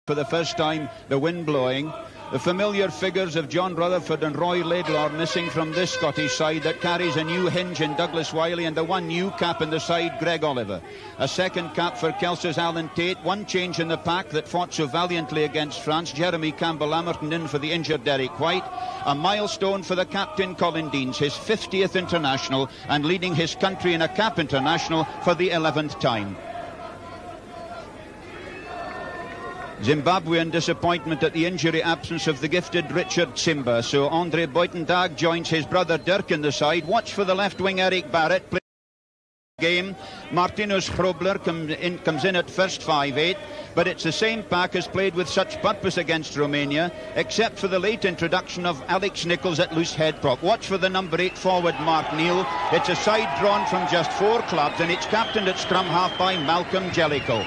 For the first time, the wind blowing. The familiar figures of John Rutherford and Roy Laidlaw missing from this Scottish side that carries a new hinge in Douglas Wiley and the one new cap in the side, Greg Oliver. A second cap for Kelce's Alan Tate. One change in the pack that fought so valiantly against France. Jeremy Campbell-Lamerton in for the injured Derek White. A milestone for the captain Colin Deans, his 50th international and leading his country in a cap international for the 11th time. Zimbabwe in disappointment at the injury absence of the gifted Richard Simba, so Andre Buitendag joins his brother Dirk in the side. Watch for the left wing Eric Barrett play game. Martinus Grobler comes in at first 5'8", but it's the same pack as played with such purpose against Romania, except for the late introduction of Alex Nichols at loose head prop. Watch for the number 8 forward Mark Neal. It's a side drawn from just 4 clubs and it's captained at scrum half by Malcolm Jellicoe.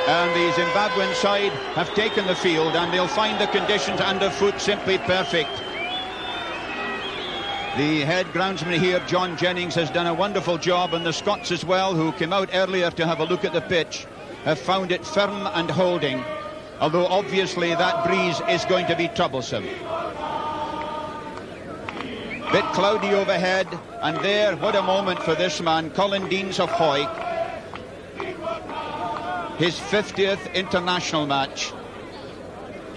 And the Zimbabwean side have taken the field and they'll find the conditions underfoot simply perfect. The head groundsman here, John Jennings, has done a wonderful job, and the Scots as well, who came out earlier to have a look at the pitch, have found it firm and holding, although obviously that breeze is going to be troublesome. Bit cloudy overhead, and there, what a moment for this man, Colin Deans of Hawick. His 50th international match.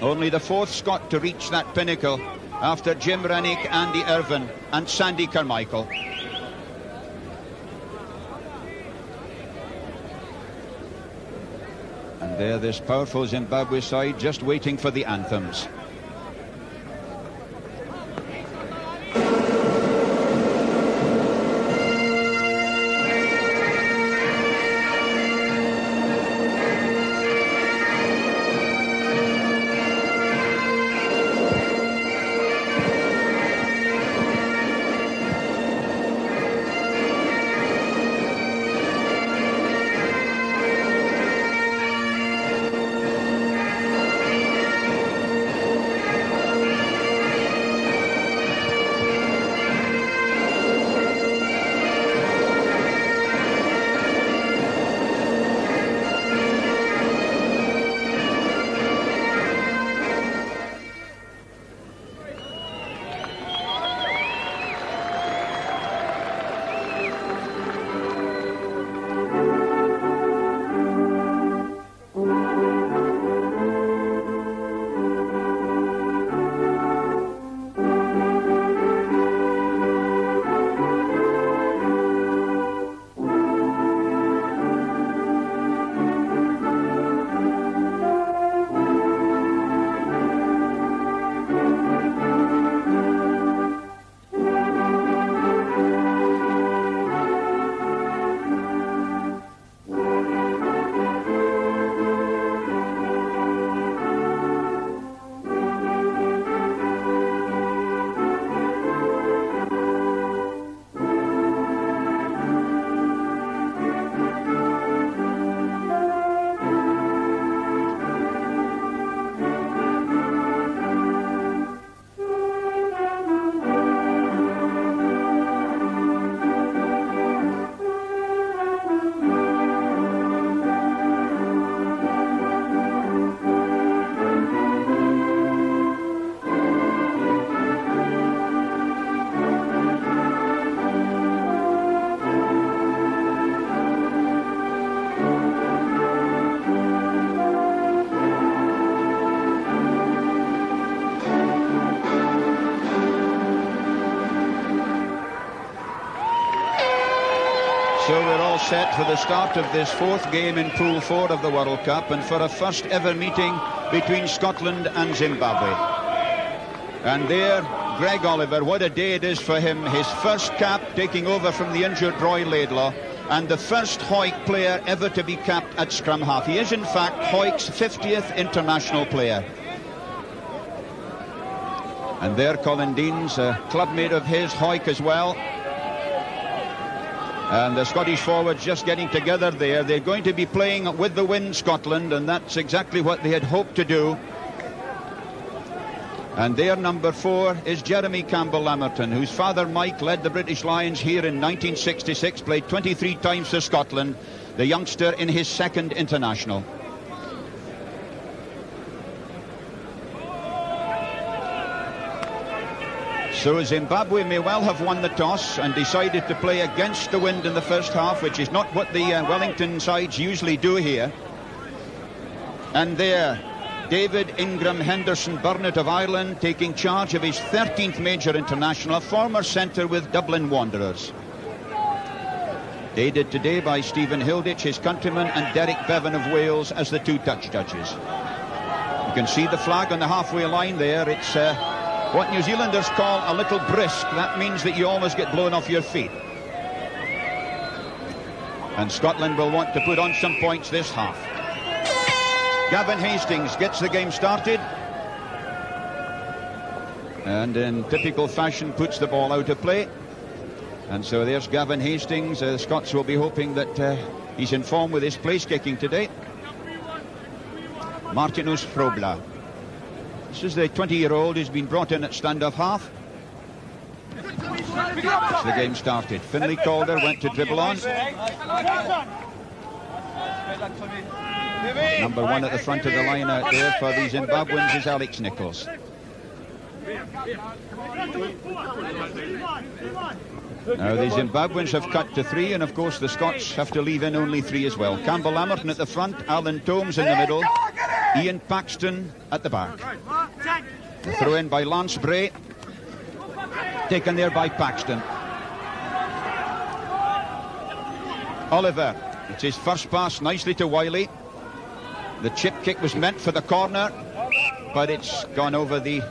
Only the 4th Scot to reach that pinnacle after Jim Rennick, Andy Irvine and Sandy Carmichael. And there, this powerful Zimbabwe side just waiting for the anthems. So we're all set for the start of this 4th game in Pool 4 of the World Cup, and for a first ever meeting between Scotland and Zimbabwe. And there, Greg Oliver, what a day it is for him. His first cap, taking over from the injured Roy Laidlaw, and the first Hawick player ever to be capped at scrum half. He is in fact Hawick's 50th international player. And there Colin Deans, a clubmate of his, Hawick as well. And the Scottish forwards just getting together there. They're going to be playing with the wind, Scotland, and that's exactly what they had hoped to do. And their number 4 is Jeremy Campbell-Lamerton, whose father Mike led the British Lions here in 1966, played 23 times for Scotland, the youngster in his second international. So Zimbabwe may well have won the toss and decided to play against the wind in the first half, which is not what the Wellington sides usually do here. And there, David Ingram Henderson Burnett of Ireland taking charge of his 13th major international, former centre with Dublin Wanderers. Aided today by Stephen Hilditch, his countryman, and Derek Bevan of Wales as the two touch judges. You can see the flag on the halfway line there. It's what New Zealanders call a little brisk. That means that you almost get blown off your feet. And Scotland will want to put on some points this half. Gavin Hastings gets the game started. And in typical fashion puts the ball out of play. And so there's Gavin Hastings. The Scots will be hoping that he's in form with his place kicking today. Martinus Frobla. This is the 20-year-old who's been brought in at stand-off half. As the game started, Finlay Calder went to dribble on. Number one at the front of the line out there for the Zimbabweans is Alex Nichols. Now the Zimbabweans have cut to 3, and of course the Scots have to leave in only 3 as well. Campbell Amerton at the front, Alan Tomes in the middle, Ian Paxton at the back. The throw in by Lance Bray, taken there by Paxton. Oliver, it's his first pass nicely to Wiley. The chip kick was meant for the corner, but it's gone over the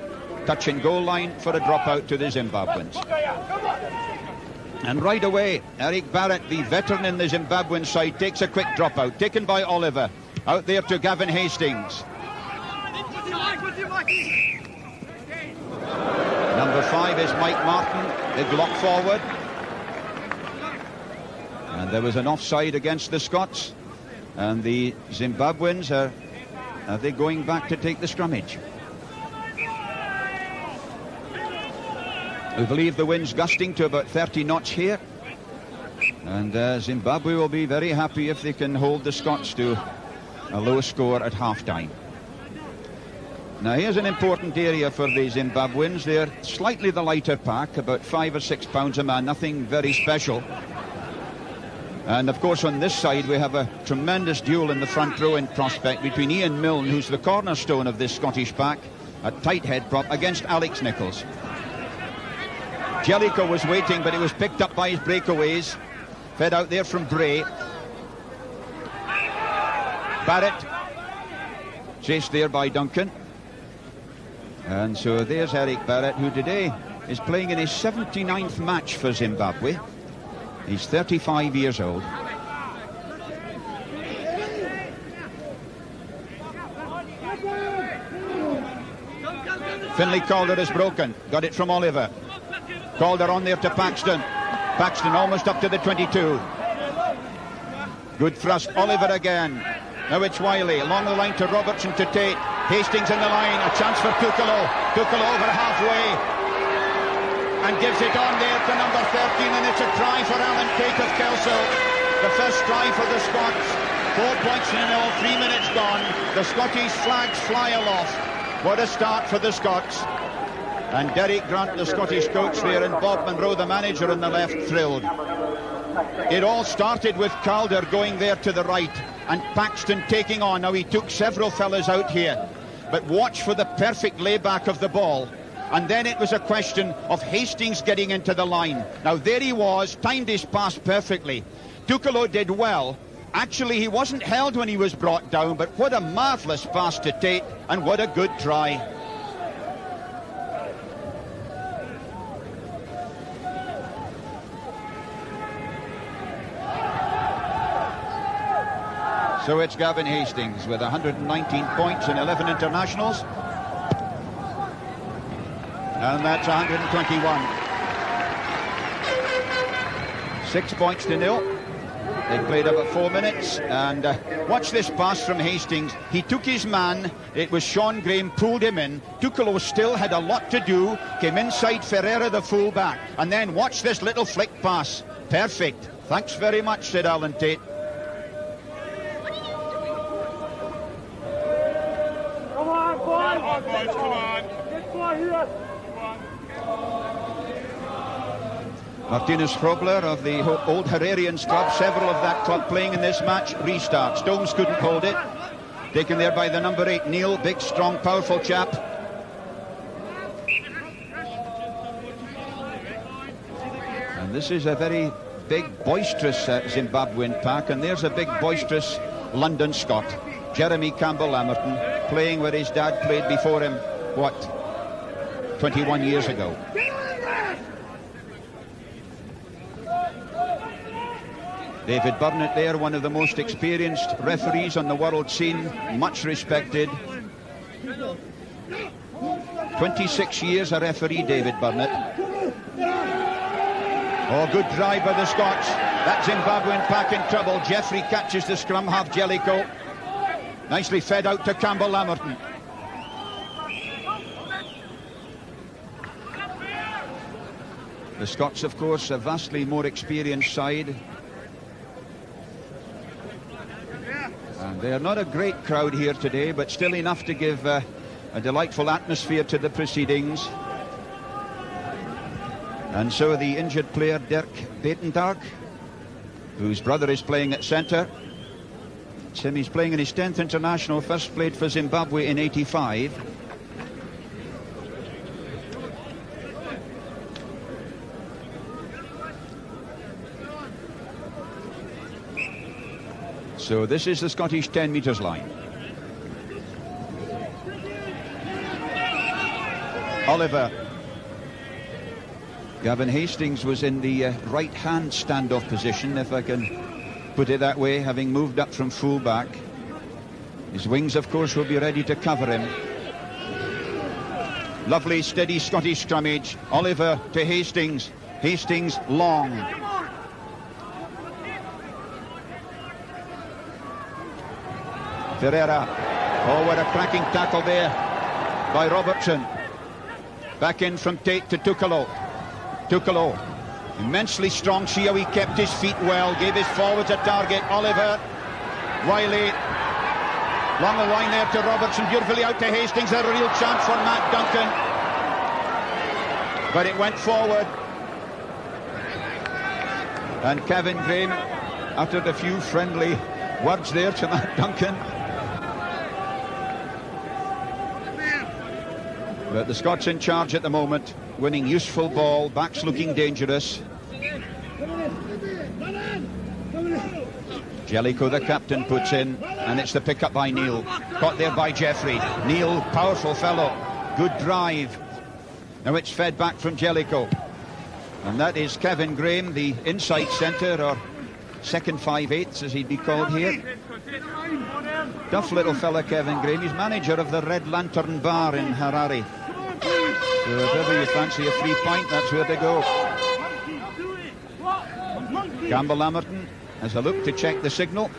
touch and goal line for a dropout to the Zimbabweans. And right away, Eric Barrett, the veteran in the Zimbabwean side, takes a quick dropout, taken by Oliver. Out there to Gavin Hastings. Number 5 is Mike Martin, big lock forward. And there was an offside against the Scots. And the Zimbabweans are they going back to take the scrummage? We believe the wind's gusting to about 30 knots here. And Zimbabwe will be very happy if they can hold the Scots to a low score at half-time. Now here's an important area for the Zimbabweans. They're slightly the lighter pack, about 5 or 6 pounds a man, nothing very special. And of course on this side we have a tremendous duel in the front row in prospect between Ian Milne, who's the cornerstone of this Scottish pack, a tight head prop, against Alex Nichols. Jellicoe was waiting, but he was picked up by his breakaways. Fed out there from Bray. Barrett chased there by Duncan. And so there's Eric Barrett, who today is playing in his 79th match for Zimbabwe. He's 35 years old. Finlay Calder is broken. Got it from Oliver. Calder on there to Paxton. Paxton almost up to the 22. Good thrust. Oliver again. Now it's Wiley. Along the line to Robertson to Tate. Hastings in the line. A chance for Tukalo. Tukalo over halfway. And gives it on there to number 13. And it's a try for Alan Tate of Kelso. The first try for the Scots. 4 points in all. 3 minutes gone. The Scottish flags fly aloft. What a start for the Scots. And Derek Grant, the Scottish coach there, and Bob Monroe, the manager, on the left, thrilled. It all started with Calder going there to the right and Paxton taking on. Now he took several fellas out here, but watch for the perfect layback of the ball. And then it was a question of Hastings getting into the line. Now there he was, timed his pass perfectly. Tukalo did well. Actually, he wasn't held when he was brought down, but what a marvellous pass to Tate, and what a good try. So it's Gavin Hastings with 119 points and 11 internationals. And that's 121. 6 points to 0. They played about 4 minutes. And watch this pass from Hastings. He took his man. It was Sean Graham, pulled him in. Tukalo still had a lot to do. Came inside Ferreira, the fullback. And then watch this little flick pass. Perfect. Thanks very much, said Alan Tate. Martinez Frobler of the old Herrerians club, several of that club playing in this match. Restart. Stones couldn't hold it. Taken there by the number 8, Neil. Big, strong, powerful chap. And this is a very big, boisterous Zimbabwean pack. And there's a big, boisterous London Scot, Jeremy Campbell-Lamerton, playing where his dad played before him, what, 21 years ago. David Burnett there, one of the most experienced referees on the world scene, much respected. 26 years a referee, David Burnett. Oh, good drive by the Scots. That Zimbabwean pack in trouble. Jeffrey catches the scrum half, Jellicoe. Nicely fed out to Campbell-Lamerton. The Scots, of course, a vastly more experienced side. And they're not a great crowd here today, but still enough to give a delightful atmosphere to the proceedings. And so the injured player, Dirk Buitendag, whose brother is playing at centre. It's him, he's playing in his 10th international, first played for Zimbabwe in '85. So this is the Scottish 10 metres line. Oliver. Gavin Hastings was in the right-hand standoff position, if I can put it that way, having moved up from full-back. His wings, of course, will be ready to cover him. Lovely, steady Scottish scrummage. Oliver to Hastings. Hastings long. Ferreira. Oh, what a cracking tackle there by Robertson. Back in from Tate to Tukalo. Tukalo, immensely strong. See how he kept his feet well, gave his forwards a target. Oliver, Wiley, long a line there to Robertson, beautifully out to Hastings. A real chance for Matt Duncan, but it went forward. And Kevin Graham uttered a few friendly words there to Matt Duncan. But the Scots in charge at the moment, winning useful ball, backs looking dangerous. Jellicoe, the captain, puts in, and it's the pick-up by Neil. Caught there by Jeffrey. Neil, powerful fellow, good drive. Now it's fed back from Jellicoe. And that is Kevin Graham, the inside centre, or second 5/8 as he'd be called here. Tough little fella, Kevin Graham. He's manager of the Red Lantern Bar in Harare. So if ever you fancy a free pint, that's where to go. Campbell-Lamerton has a look to check the signal.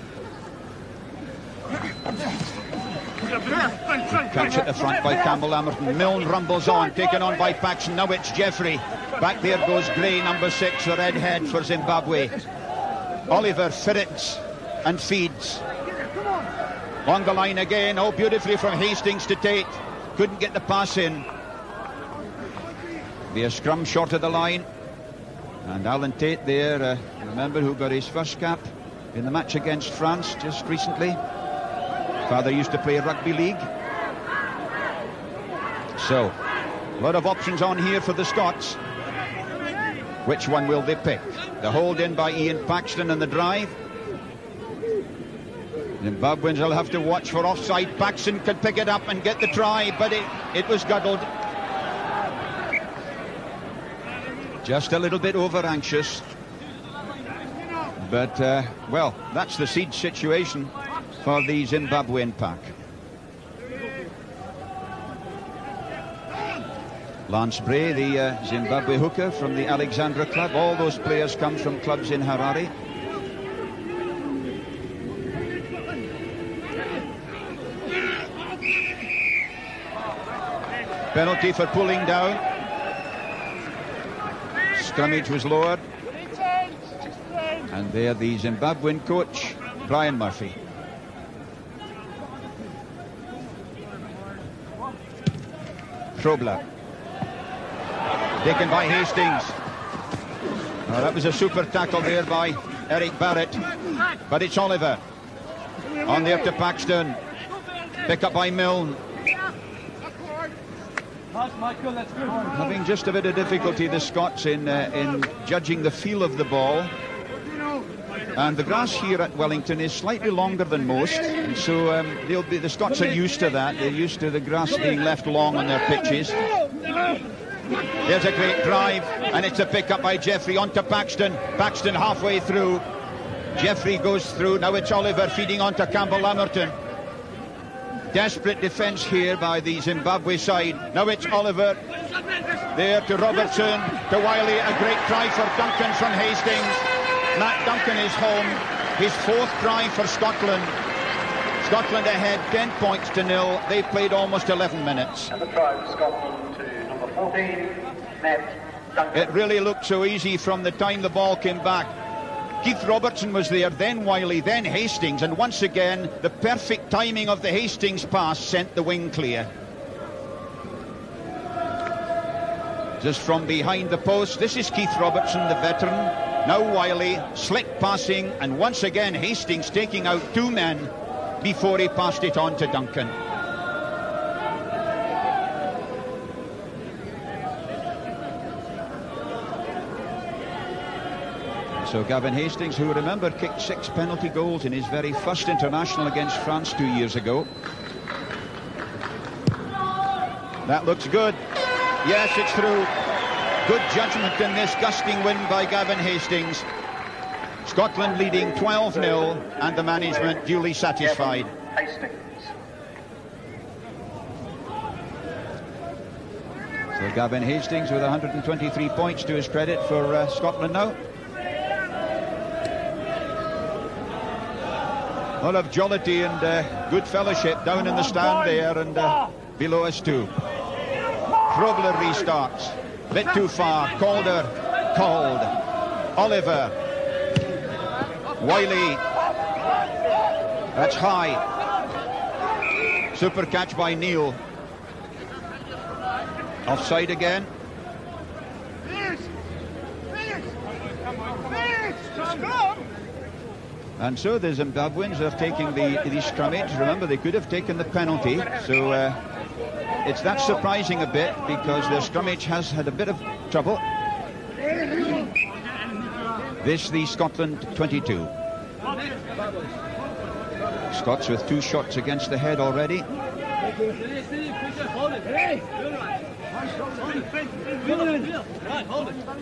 Catch at the front by Campbell-Lamerton. Milne rumbles on, taken on by Paxson. Now it's Jeffrey. Back there goes Gray, number 6, the red head for Zimbabwe. Oliver ferrets and feeds. On the line again. Oh, beautifully from Hastings to Tate. Couldn't get the pass in. Be a scrum short of the line. And Alan Tate there, remember, who got his first cap in the match against France just recently. Father used to play rugby league. So, a lot of options on here for the Scots. Which one will they pick? The hold in by Ian Paxton and the drive. Zimbabweans will have to watch for offside. Paxton could pick it up and get the try, but it was guddled. Just a little bit over anxious. But, well, that's the siege situation for the Zimbabwean pack. Lance Bray, the Zimbabwe hooker from the Alexandra club. All those players come from clubs in Harare. Penalty for pulling down. Scrummage was lowered. And there the Zimbabwean coach, Brian Murphy. Probler. Taken by Hastings. Oh, that was a super tackle there by Eric Barrett. But it's Oliver. On there to Paxton. Pick up by Milne. Having just a bit of difficulty, the Scots, in judging the feel of the ball. And the grass here at Wellington is slightly longer than most, and so the Scots are used to that. They're used to the grass being left long on their pitches. There's a great drive, and it's a pick up by Jeffrey onto Paxton. Paxton halfway through. Jeffrey goes through. Now it's Oliver feeding onto Campbell-Lamerton. Desperate defence here by the Zimbabwe side. Now it's Oliver. There to Robertson, to Wiley. A great try for Duncan from Hastings. Matt Duncan is home. His 4th try for Scotland. Scotland ahead 10 points to 0. They've played almost 11 minutes. And the try for Scotland to number 14, Matt Duncan. It really looked so easy from the time the ball came back. Keith Robertson was there, then Wiley, then Hastings, and once again the perfect timing of the Hastings pass sent the wing clear. Just from behind the post, this is Keith Robertson, the veteran. Now Wiley, slick passing, and once again Hastings taking out 2 men before he passed it on to Duncan. So Gavin Hastings, who remember kicked 6 penalty goals in his very first international against France 2 years ago. That looks good. Yes, it's through. Good judgment in this gusting wind by Gavin Hastings. Scotland leading 12-0 and the management duly satisfied. Hastings. So Gavin Hastings with 123 points to his credit for Scotland now. A lot of jollity and good fellowship down in the stand there and below us too. Probler restarts. Bit too far. Calder called. Oliver. Wiley. That's high. Super catch by Neil. Offside again. And so the Zimbabweans are taking the scrummage. Remember, they could have taken the penalty. So it's that surprising a bit because their scrummage has had a bit of trouble. This, the Scotland 22. Scots with 2 shots against the head already.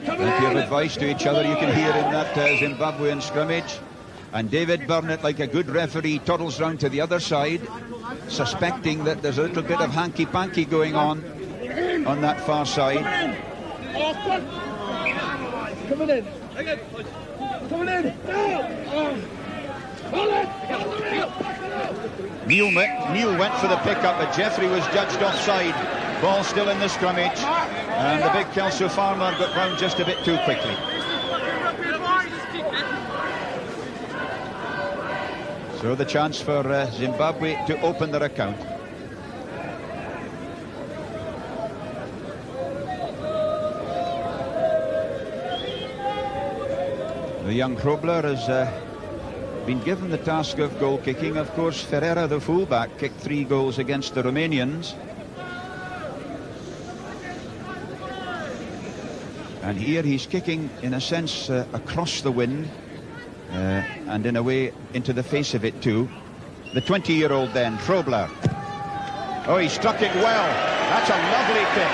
Plenty of advice to each other you can hear in that Zimbabwean scrummage. And David Burnett, like a good referee, toddles round to the other side, suspecting that there's a little bit of hanky-panky going on that far side. Coming in. Coming in. Neil went for the pickup, but Jeffrey was judged offside. Ball still in the scrummage, and the big Kelso Farmer got round just a bit too quickly. So the chance for Zimbabwe to open their account. The young Probler has been given the task of goal kicking. Of course, Ferreira, the fullback, kicked 3 goals against the Romanians. And here he's kicking, in a sense, across the wind. And in a way into the face of it too. The 20-year-old then, Probler. Oh, he struck it well. That's a lovely kick.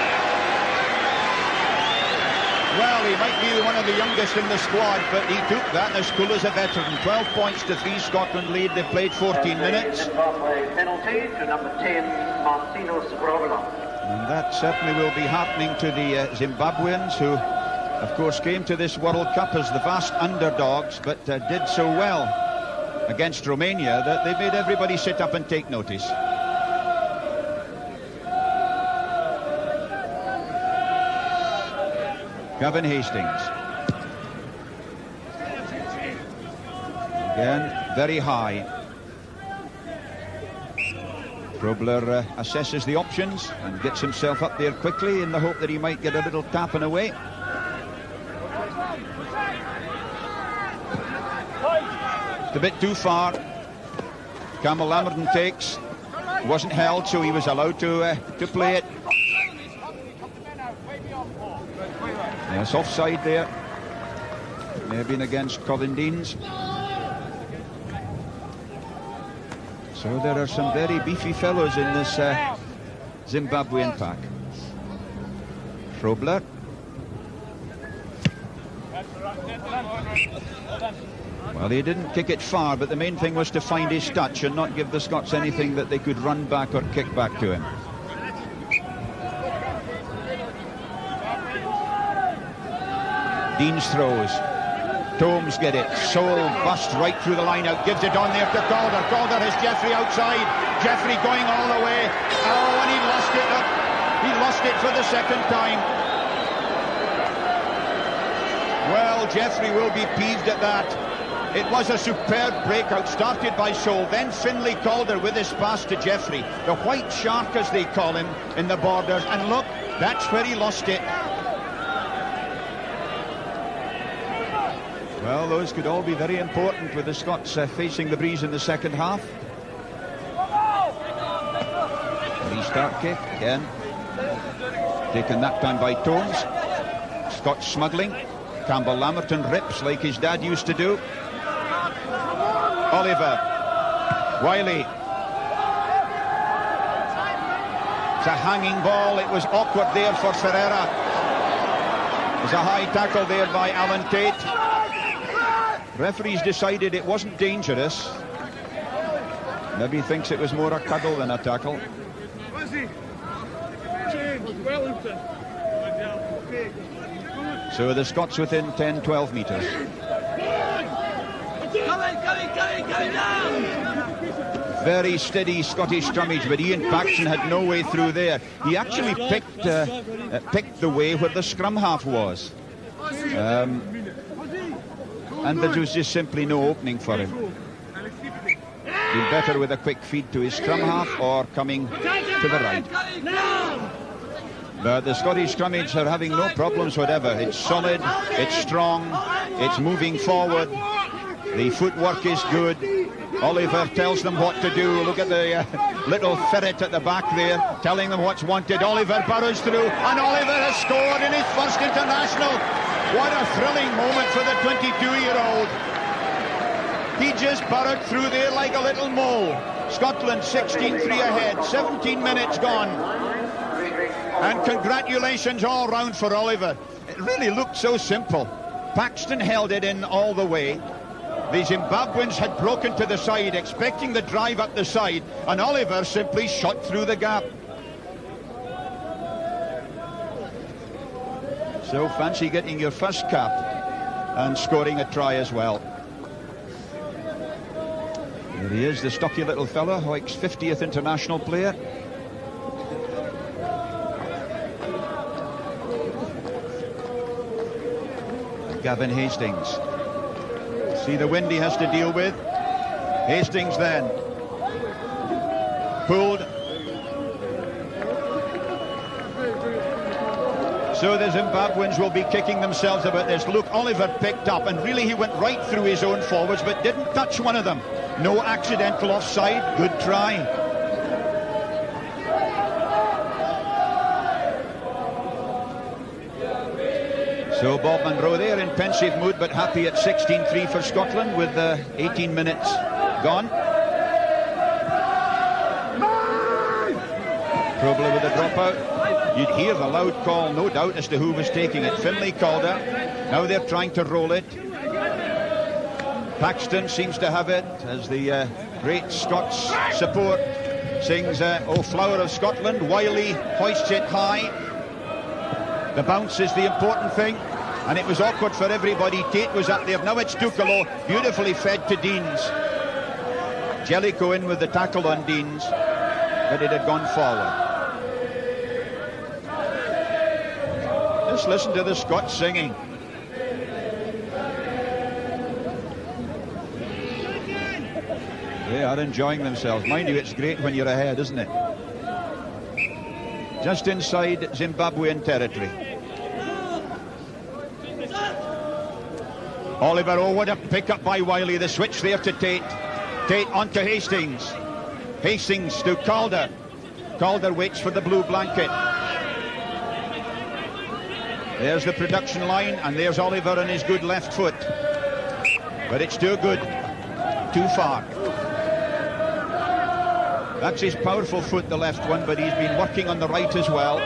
Well, he might be one of the youngest in the squad, but he took that as cool as a veteran. 12 points to 3 Scotland lead. They've played 14 minutes. Penalty to number 10, Martinos Probler. And that certainly will be happening to the Zimbabweans, who of course came to this World Cup as the vast underdogs, but did so well against Romania that they made everybody sit up and take notice. Gavin Hastings. Again, very high. Probler assesses the options and gets himself up there quickly in the hope that he might get a little tap and away. It's a bit too far. Campbell Lamerton takes. Wasn't held, so he was allowed to play it. Yes, offside there. May have been against Covendines. So there are some very beefy fellows in this Zimbabwean pack. Probler. Well, he didn't kick it far, but the main thing was to find his touch and not give the Scots anything that they could run back or kick back to him. Deans throws. Tomes get it. Soul busts right through the line out. Gives it on there to Calder. Calder has Jeffrey outside. Jeffrey going all the way. Oh, and he lost it up. He lost it for the second time. Well, Jeffrey will be peeved at that. It was a superb breakout started by Soul, then Finlay Calder with his pass to Jeffrey. The white shark, as they call him, in the borders. And look, that's where he lost it. Well, those could all be very important with the Scots facing the breeze in the second half. Restart kick again. Taken that time by Tomes. Scots smuggling. Campbell Lamerton rips like his dad used to do. Oliver. Wiley. It's a hanging ball. It was awkward there for Ferreira. There's a high tackle there by Alan Tate. Referees decided it wasn't dangerous. Maybe he thinks it was more a cuddle than a tackle. So the Scots within 10-12 metres. Very steady Scottish scrummage, but Ian Paxton had no way through there. He actually picked the way where the scrum half was. And there was just simply no opening for him. Been better with a quick feed to his scrum half or coming to the right. But the Scottish scrummage are having no problems whatever. It's solid, it's strong, it's moving forward. The footwork is good. Oliver tells them what to do. Look at the little ferret at the back there, telling them what's wanted. Oliver burrows through, and Oliver has scored in his first international. What a thrilling moment for the 22-year-old. He just burrowed through there like a little mole. Scotland 16-3 ahead, 17 minutes gone. And congratulations all round for Oliver. It really looked so simple. Paxton held it in all the way. The Zimbabweans had broken to the side, expecting the drive up the side, and Oliver simply shot through the gap. So fancy getting your first cap and scoring a try as well. There he is, the stocky little fella, Hoyk's 50th international player. Gavin Hastings. See the wind he has to deal with. Hastings then. Pulled. So the Zimbabweans will be kicking themselves about this. Look, Oliver picked up, and really he went right through his own forwards, but didn't touch one of them. No accidental offside. Good try. So Bob Munro there in pensive mood, but happy at 16-3 for Scotland with 18 minutes gone. Probably with a dropout. You'd hear the loud call, no doubt, as to who was taking it. Finlay Calder. Now they're trying to roll it. Paxton seems to have it as the great Scots support sings "O Flower of Scotland." Wiley hoists it high. The bounce is the important thing, and it was awkward for everybody. Tate was up there. Now it's Tukalo, beautifully fed to Deans. Jellicoe in with the tackle on Deans, but it had gone forward. Just listen to the Scots singing. They are enjoying themselves. Mind you, it's great when you're ahead, isn't it? Just inside Zimbabwean territory. Oliver, oh, what a pick-up by Wiley. The switch there to Tate. Tate onto Hastings. Hastings to Calder. Calder waits for the blue blanket. There's the production line, and there's Oliver and his good left foot. But it's too good. Too far. That's his powerful foot, the left one, but he's been working on the right as well.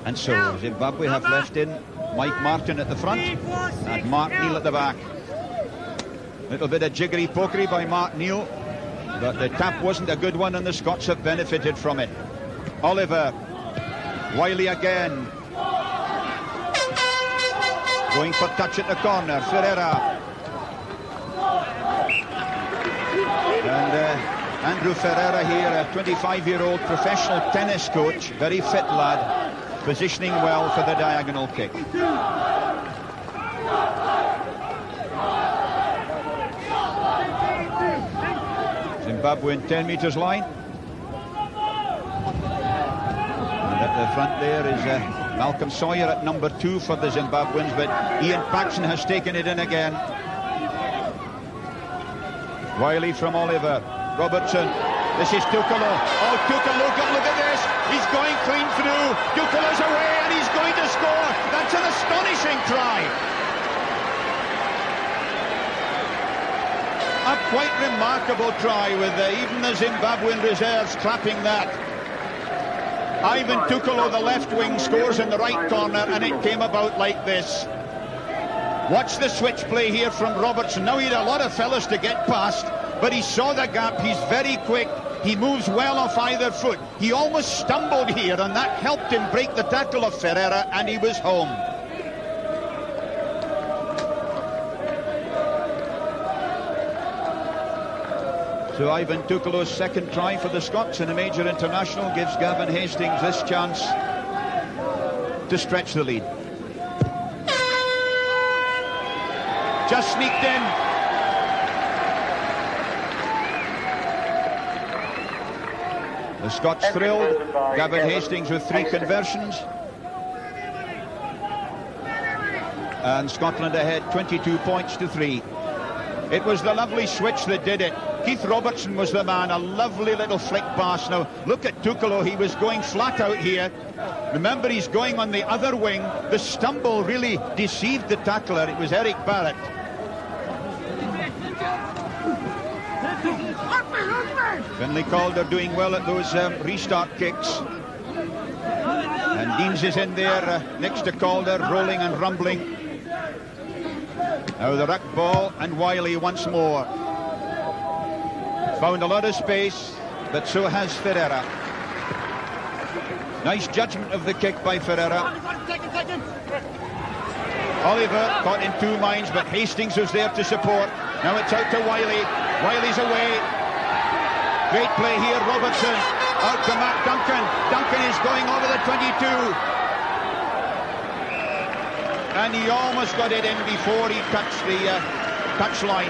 And so Zimbabwe have left in Mike Martin at the front and Mark Neal at the back. Little bit of jiggery pokery by Mark Neal, but the tap wasn't a good one and the Scots have benefited from it. Oliver, Wiley again, going for touch at the corner. Ferreira and Andrew Ferreira here, a 25-year-old professional tennis coach, very fit lad, positioning well for the diagonal kick. Zimbabwean 10 metres line. And at the front there is Malcolm Sawyer at number 2 for the Zimbabweans, but Ian Paxson has taken it in again. Wiley from Oliver. Robertson. This is Tukalo. Oh, Tukalo, look at this. He's going clean through. Tukalo's away and he's going to score. That's an astonishing try. A quite remarkable try with even the Zimbabwean reserves clapping that. Ivan Tukalo, the left wing, scores in the right corner, and it came about like this. Watch the switch play here from Robertson. Now he had a lot of fellas to get past, but he saw the gap. He's very quick. He moves well off either foot. He almost stumbled here, and that helped him break the tackle of Ferreira, and he was home. So Ivan Tukalo's second try for the Scots in a major international gives Gavin Hastings this chance to stretch the lead. Just sneaked in. The Scots thrilled. Gavin Hastings with 3 conversions. And Scotland ahead 22 points to 3. It was the lovely switch that did it. Keith Robertson was the man, a lovely little flick pass. Now, look at Tukalo, he was going flat out here. Remember, he's going on the other wing. The stumble really deceived the tackler. It was Eric Barrett. Finlay Calder doing well at those restart kicks. And Deans is in there next to Calder, rolling and rumbling. Now the ruck ball, and Wiley once more. Found a lot of space, but so has Ferreira. Nice judgment of the kick by Ferreira. Oliver caught in 2 minds, but Hastings was there to support. Now it's out to Wiley. Wiley's away. Great play here, Robertson. Out to Matt Duncan. Duncan is going over the 22. And he almost got it in before he touched the touchline.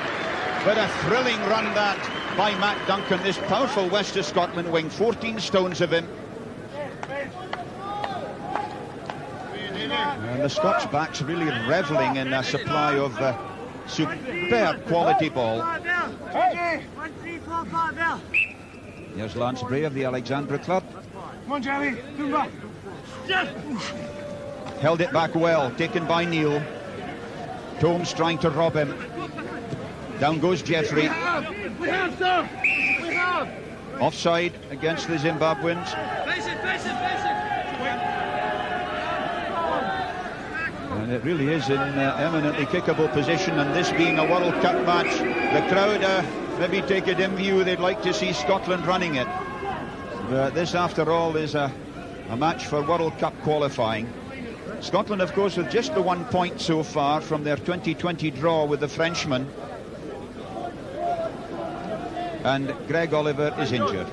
But a thrilling run that by Matt Duncan, this powerful West of Scotland wing, 14 stones of him. And the Scots backs really revelling in a supply of superb quality ball. Here's Lance Bray of the Alexandra Club. Come on, Jerry. Held it back well, taken by Neal. Tomes trying to rob him. Down goes Jeffrey. We have, sir. We have. Offside against the Zimbabweans. Face it. And it really is in eminently kickable position, and this being a World Cup match, the crowd maybe take a dim view. They'd like to see Scotland running it. But this, after all, is a match for World Cup qualifying. Scotland, of course, with just the 1 point so far from their 2020 draw with the Frenchmen. And Greg Oliver is injured.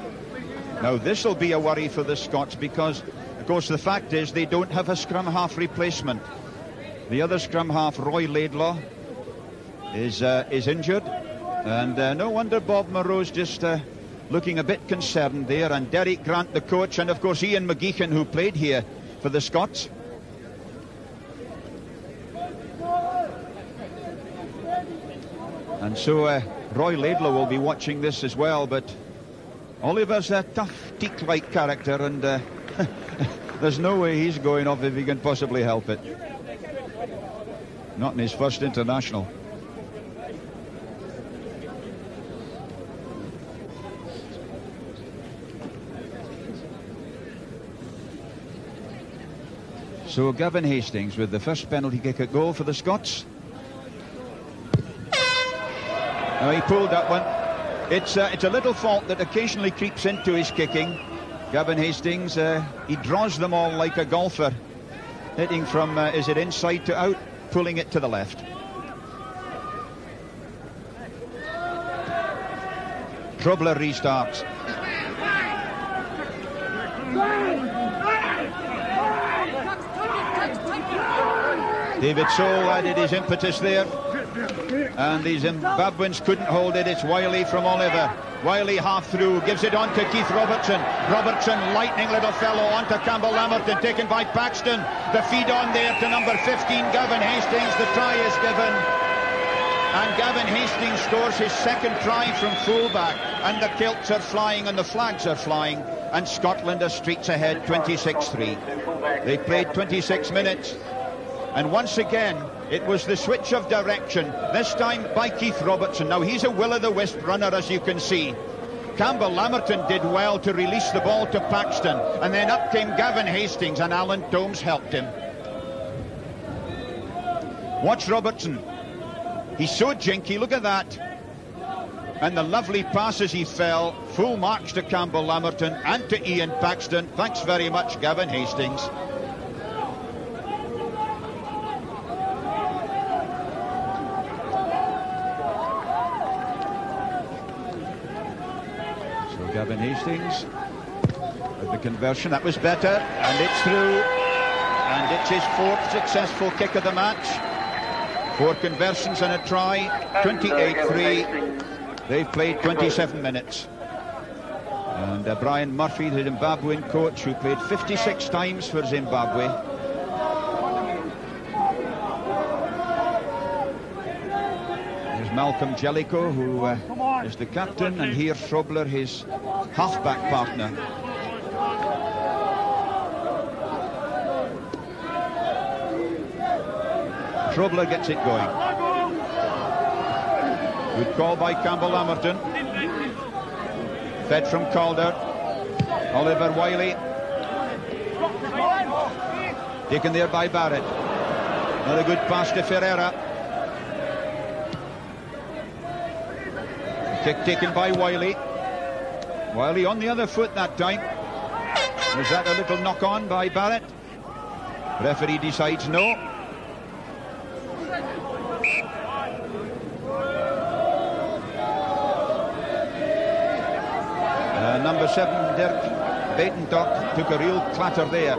Now, this will be a worry for the Scots because, of course, the fact is they don't have a scrum half replacement. The other scrum half, Roy Laidlaw, is injured, and no wonder Bob Moreau's just looking a bit concerned there. And Derek Grant, the coach, and of course Ian McGeechan, who played here for the Scots. And so Roy Laidlaw will be watching this as well, but Oliver's a tough, teak-like character, and there's no way he's going off if he can possibly help it. Not in his first international. So Gavin Hastings with the first penalty kick at goal for the Scots. Now he pulled that one. It's a little fault that occasionally creeps into his kicking. Gavin Hastings, he draws them all like a golfer, hitting from, is it inside to out, pulling it to the left. Krobler restarts. David Soul added his impetus there, and the Zimbabweans couldn't hold it. It's Wiley from Oliver. Wiley half through, gives it on to Keith Robertson. Robertson, lightning little fellow, on to Campbell Lamerton, taken by Paxton. The feed on there to number 15, Gavin Hastings. The try is given, and Gavin Hastings scores his second try from fullback, and the kilts are flying and the flags are flying, and Scotland are streets ahead, 26-3. They played 26 minutes. And once again, it was the switch of direction, this time by Keith Robertson. Now, he's a will-o'-the-wisp runner, as you can see. Campbell Lamerton did well to release the ball to Paxton, and then up came Gavin Hastings, and Alan Tomes helped him. Watch Robertson. He's so jinky, look at that. And the lovely pass as he fell. Full marks to Campbell Lamerton and to Ian Paxton. Thanks very much, Gavin Hastings. Gavin Hastings with the conversion. That was better, and it's through, and it's his fourth successful kick of the match. 4 conversions and a try. 28-3. They've played 27 minutes, and Brian Murphy, the Zimbabwean coach, who played 56 times for Zimbabwe. There's Malcolm Jellicoe, who is the captain, and here's Krobler, his halfback partner. Krobler gets it going. Good call by Campbell Lamerton. Fed from Calder. Oliver Wiley. Taken there by Barrett. Not a good pass to Ferreira. Kick taken by Wiley. Wiley on the other foot that time. Was that a little knock on by Barrett? Referee decides no. Number 7, Dirk Buitentok, took a real clatter there.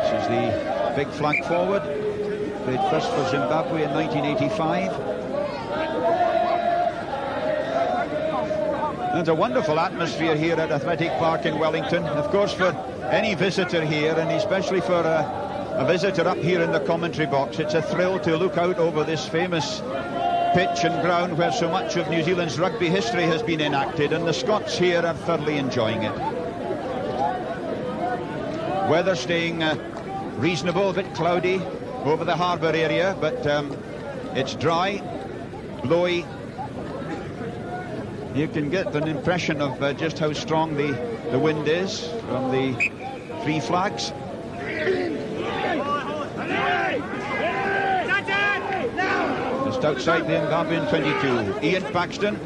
This is the big flank forward. Played first for Zimbabwe in 1985. There's a wonderful atmosphere here at Athletic Park in Wellington. Of course, for any visitor here, and especially for a visitor up here in the commentary box, it's a thrill to look out over this famous pitch and ground where so much of New Zealand's rugby history has been enacted, and the Scots here are thoroughly enjoying it. Weather staying reasonable, a bit cloudy over the harbour area, but it's dry, blowy. You can get an impression of just how strong the wind is from the 3 flags. Just outside the Zimbabwean 22. Ian Paxton,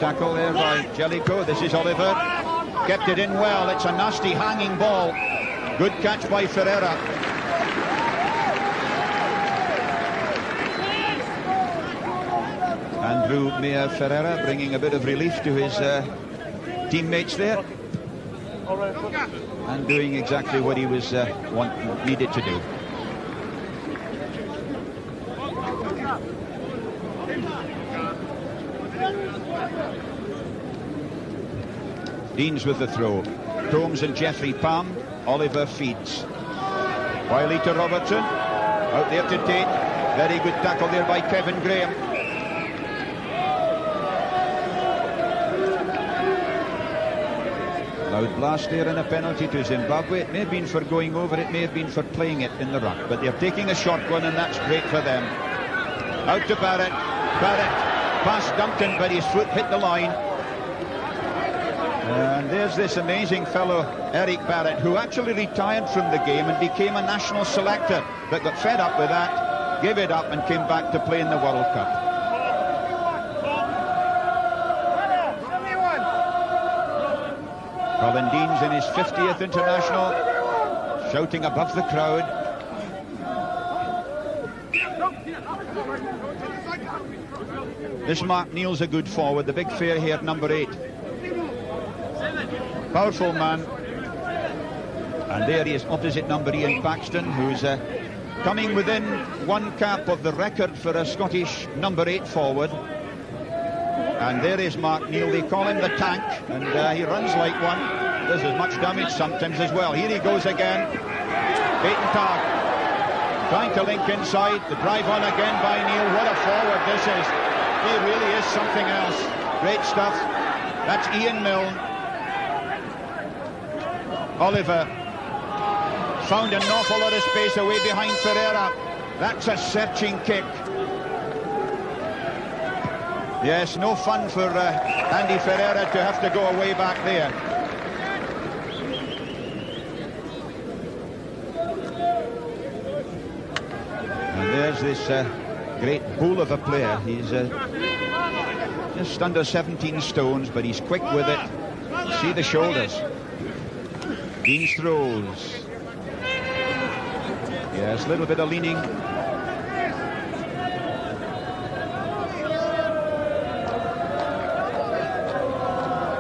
tackle there by Jellicoe. This is Oliver. Kept it in well. It's a nasty hanging ball. Good catch by Ferreira. Andrew Mayer Ferreira bringing a bit of relief to his teammates there. and doing exactly what he was needed to do. Deans with the throw. Combs and Jeffrey Palm. Oliver feeds. Wiley to Robertson. Out there to Tate. Very good tackle there by Kevin Graham. Loud blast there and a penalty to Zimbabwe. It may have been for going over, it may have been for playing it in the ruck, but they're taking a short one and that's great for them. Out to Barrett. Barrett past Duncan, but his foot hit the line. And there's this amazing fellow, Eric Barrett, who actually retired from the game and became a national selector, but got fed up with that, gave it up and came back to play in the World Cup. Colin Deans in his 50th international, shouting above the crowd. This Mark Neal's a good forward, the big fair-haired number 8. Powerful man. And there he is opposite number Ian Paxton, who's coming within one cap of the record for a Scottish number 8 forward. And there is Mark Neal. They call him the tank, and he runs like one. Does as much damage sometimes as well. Here he goes again. Baton Tag trying to link inside. The drive on again by Neal. What a forward this is. He really is something else. Great stuff. That's Ian Milne. Oliver found an awful lot of space away behind Ferreira. That's a searching kick. Yes, no fun for Andy Ferreira to have to go away back there. And there's this great bull of a player. He's just under 17 stones, but he's quick with it. See the shoulders. Deans throws. Yes, a little bit of leaning.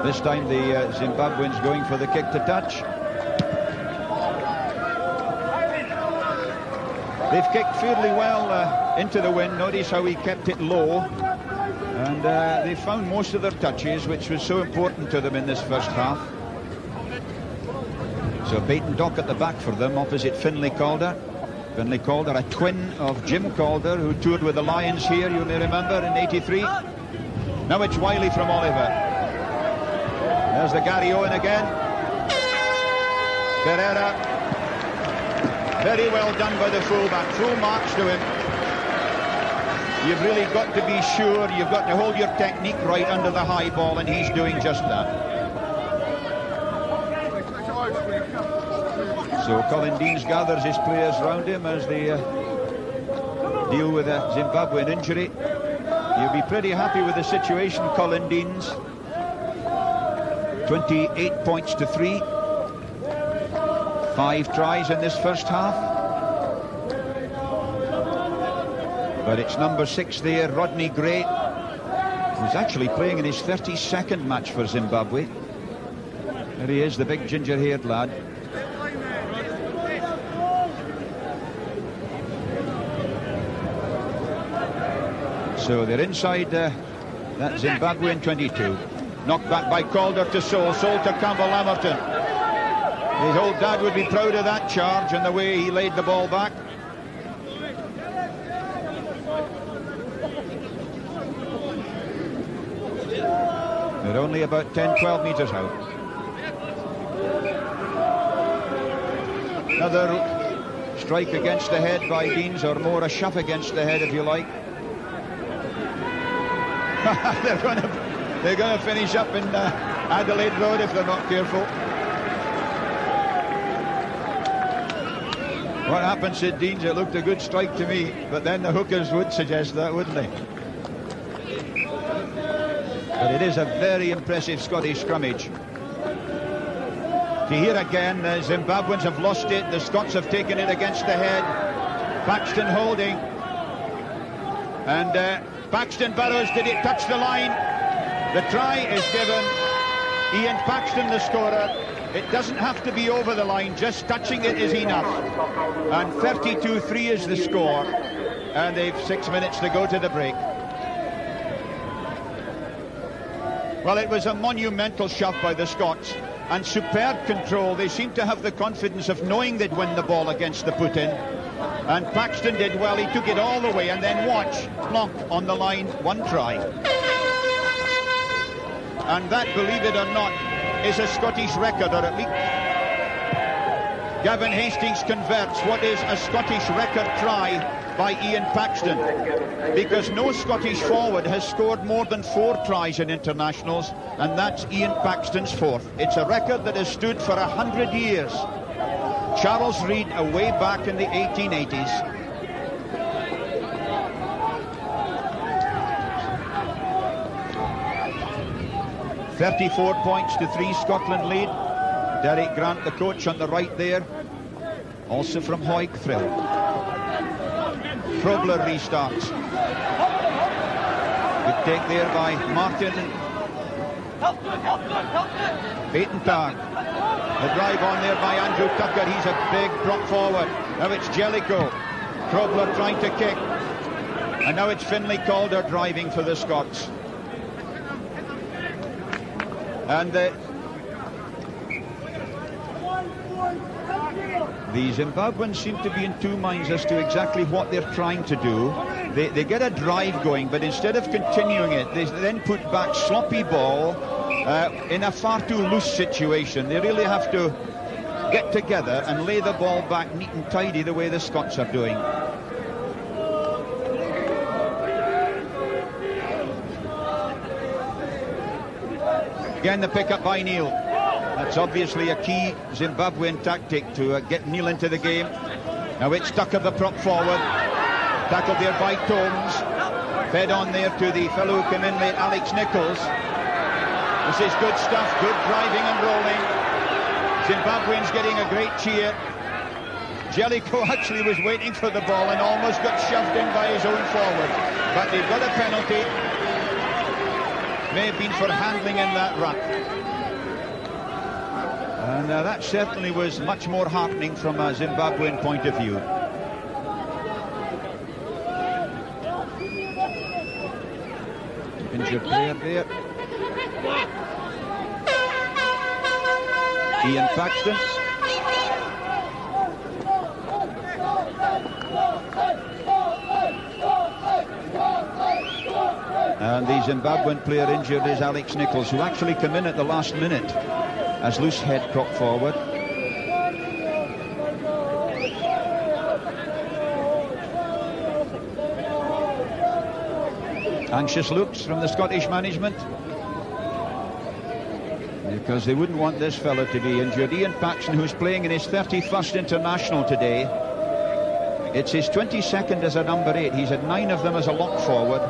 This time the Zimbabweans going for the kick to touch. They've kicked fairly well into the wind. Notice how he kept it low. And they found most of their touches, which was so important to them in this first half. So Baton Dock at the back for them, opposite Finlay Calder. Finlay Calder, a twin of Jim Calder, who toured with the Lions here, you may remember, in '83. Now it's Wiley from Oliver. There's the Gary Owen again. Ferreira. Very well done by the fullback. Full marks to him. You've really got to be sure, you've got to hold your technique right under the high ball, and he's doing just that. So Colin Deans gathers his players round him as they deal with a Zimbabwean injury. You'll be pretty happy with the situation, Colin Deans. 28 points to 3. 5 tries in this first half. But it's number 6 there, Rodney Gray, who's actually playing in his 32nd match for Zimbabwe. There he is, the big ginger-haired lad. So they're inside that Zimbabwean 22. Knocked back by Calder to Sol. Sol to Campbell-Lamberton. His old dad would be proud of that charge and the way he laid the ball back. They're only about 10-12 metres out. Another strike against the head by Deans, or more a shove against the head if you like. They're going to finish up in Adelaide Road if they're not careful. What happened, said Deans, it looked a good strike to me, but then the hookers would suggest that, wouldn't they? But it is a very impressive Scottish scrummage. To here again, the Zimbabweans have lost it, the Scots have taken it against the head. Paxton holding. And Paxton Burrows, did it touch the line? The try is given. Ian Paxton, the scorer. It doesn't have to be over the line, just touching it is enough. And 32-3 is the score, and they've 6 minutes to go to the break. Well, it was a monumental shove by the Scots, and superb control. They seemed to have the confidence of knowing they'd win the ball against the put-in. And Paxton did well, he took it all the way, and then watch, plonk on the line, 1 try. And that, believe it or not, is a Scottish record, or at least Gavin Hastings converts what is a Scottish record try by Ian Paxton, because no Scottish forward has scored more than 4 tries in internationals, and that's Ian Paxton's 4th. It's a record that has stood for 100 years. Charles Reid away back in the 1880s. $34 points to 3, Scotland lead. Derek Grant, the coach, on the right there, also from Hawick Thrill. Frobler restarts. Good take there by Martin. Baitentag. The drive on there by Andrew Tucker. He's a big drop forward. Now it's Jellicoe. Frobler trying to kick. And now it's Finlay Calder driving for the Scots. And the Zimbabweans seem to be in 2 minds as to exactly what they're trying to do. They get a drive going, but instead of continuing it, they then put back sloppy ball in a far too loose situation. They really have to get together and lay the ball back neat and tidy the way the Scots are doing. Again, the pick-up by Neil. That's obviously a key Zimbabwean tactic to get Neil into the game. Now it's Tucker, the prop forward. Tackled there by Tomes. Fed on there to the fellow who came in late, Alex Nichols. This is good stuff, good driving and rolling. Zimbabweans getting a great cheer. Jellicoe actually was waiting for the ball and almost got shoved in by his own forward. But they've got a penalty. May have been for handling in that run. And that certainly was much more heartening from a Zimbabwean point of view. Injured player there. Ian Paxton. And the Zimbabwean player injured is Alex Nichols, who actually came in at the last minute as loose head prop forward. Anxious looks from the Scottish management, because they wouldn't want this fella to be injured. Ian Paxton, who's playing in his 31st international today. It's his 22nd as a number 8. He's had 9 of them as a lock forward.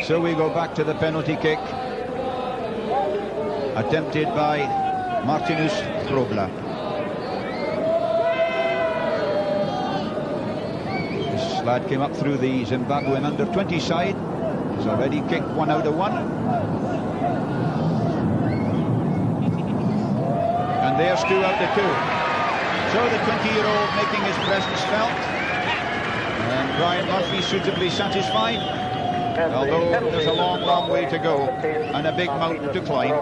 So we go back to the penalty kick, attempted by Martinus Frobler. This lad came up through the Zimbabwean under-20 side. He's already kicked 1 out of 1. And there's 2 out of 2. So the 20-year-old making his presence felt. And Brian Murphy suitably satisfied. Although there's a long, long way to go and a big mountain to climb.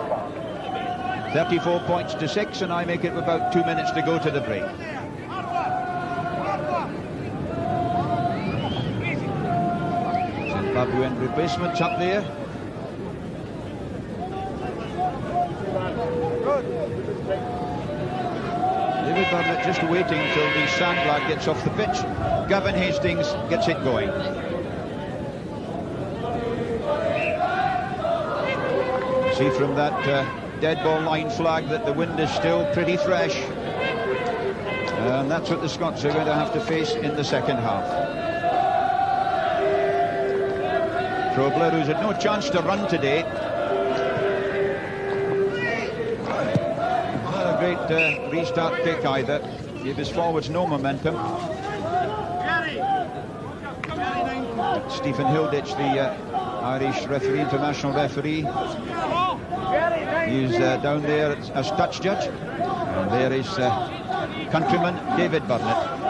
34 points to 6, and I make it about 2 minutes to go to the break. Zimbabwean replacements up there. David Burnett just waiting till the Sandlad gets off the pitch. Gavin Hastings gets it going. See from that dead ball line flag that the wind is still pretty fresh, and that's what the Scots are going to have to face in the second half. Frobler, who's had no chance to run today. Not a great restart kick either. Gave his forwards no momentum. Stephen Hilditch, the Irish referee, international referee, he's down there as touch judge. And there is countryman David Burnett.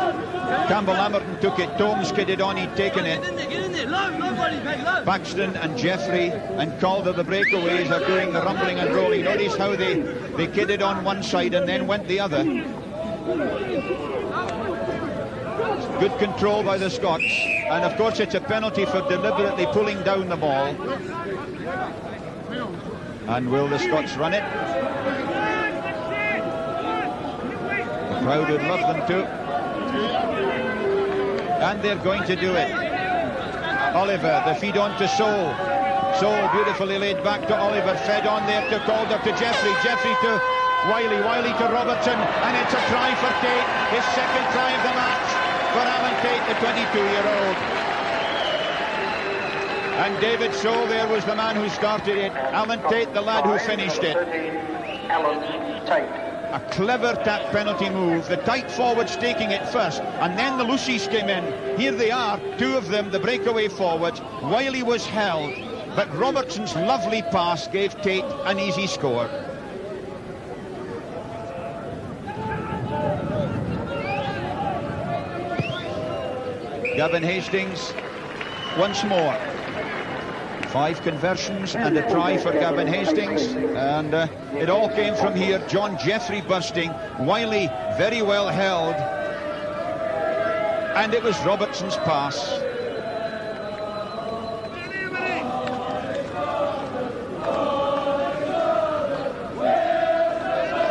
Campbell Amerton took it, Tomes kidded on, he'd taken it. Paxton and Jeffrey and Calder, the breakaways, are doing the rumbling and rolling. Notice how they kidded on one side and then went the other. Good control by the Scots, and of course it's a penalty for deliberately pulling down the ball. And will the Scots run it? The crowd would love them to. And they're going to do it. Oliver, the feed on to Soul. Soul beautifully laid back to Oliver, fed on there to Calder, to Jeffrey, Jeffrey to Wiley, Wiley to Robertson, and it's a try for Tate, his second try of the match for Alan Tate, the 22-year-old. And David Soul there was the man who started it. Alan Tate, the lad who finished it. Alan Tate. A clever tap penalty move. The tight forwards taking it first, and then the loosies came in. Here they are, two of them, the breakaway forwards. Wiley was held, but Robertson's lovely pass gave Tate an easy score. Gavin Hastings once more. 5 conversions and a try for Gavin Hastings, and it all came from here. John Jeffrey busting, Wiley very well held, and it was Robertson's pass.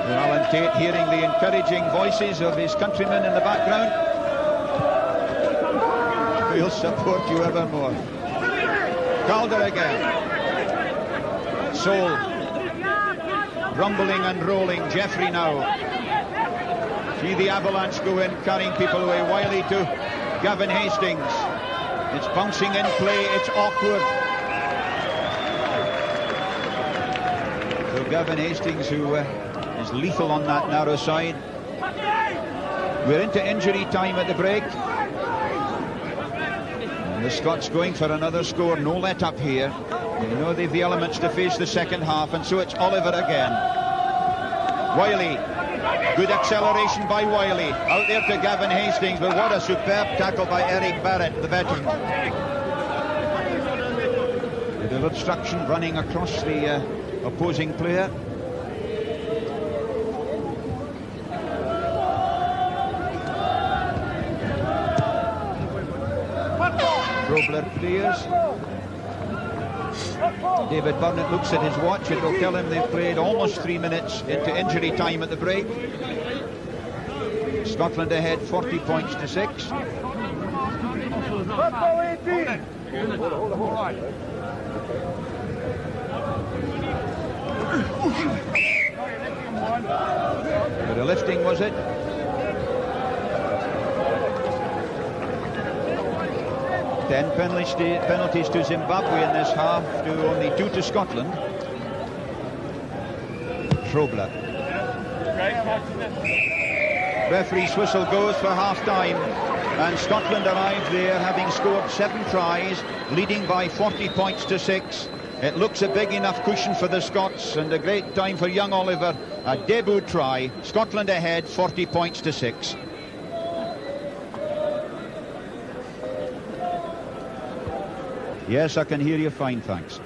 Alan Tate hearing the encouraging voices of his countrymen in the background. We'll support you evermore. Calder again. Soul rumbling and rolling. Jeffrey now. See the avalanche go in, carrying people away. Wiley to Gavin Hastings. It's bouncing in play. It's awkward. So Gavin Hastings, who is lethal on that narrow side. We're into injury time at the break. The Scots going for another score, no let up here. They know they've the elements to face the second half, and so it's Oliver again. Wiley, good acceleration by Wiley, out there to Gavin Hastings, but what a superb tackle by Eric Barrett, the veteran. A little obstruction running across the opposing player. Robler clears. David Burnett looks at his watch. It will tell him they've played almost 3 minutes into injury time at the break. Scotland ahead 40 points to 6. Bit of lifting, was it? 10 penalties to Zimbabwe in this half, to only 2 to Scotland. Frobler. Referee's whistle goes for half-time, and Scotland arrived there having scored 7 tries, leading by 40 points to 6. It looks a big enough cushion for the Scots, and a great time for young Oliver. A debut try. Scotland ahead 40 points to 6. Yes, I can hear you fine, thanks.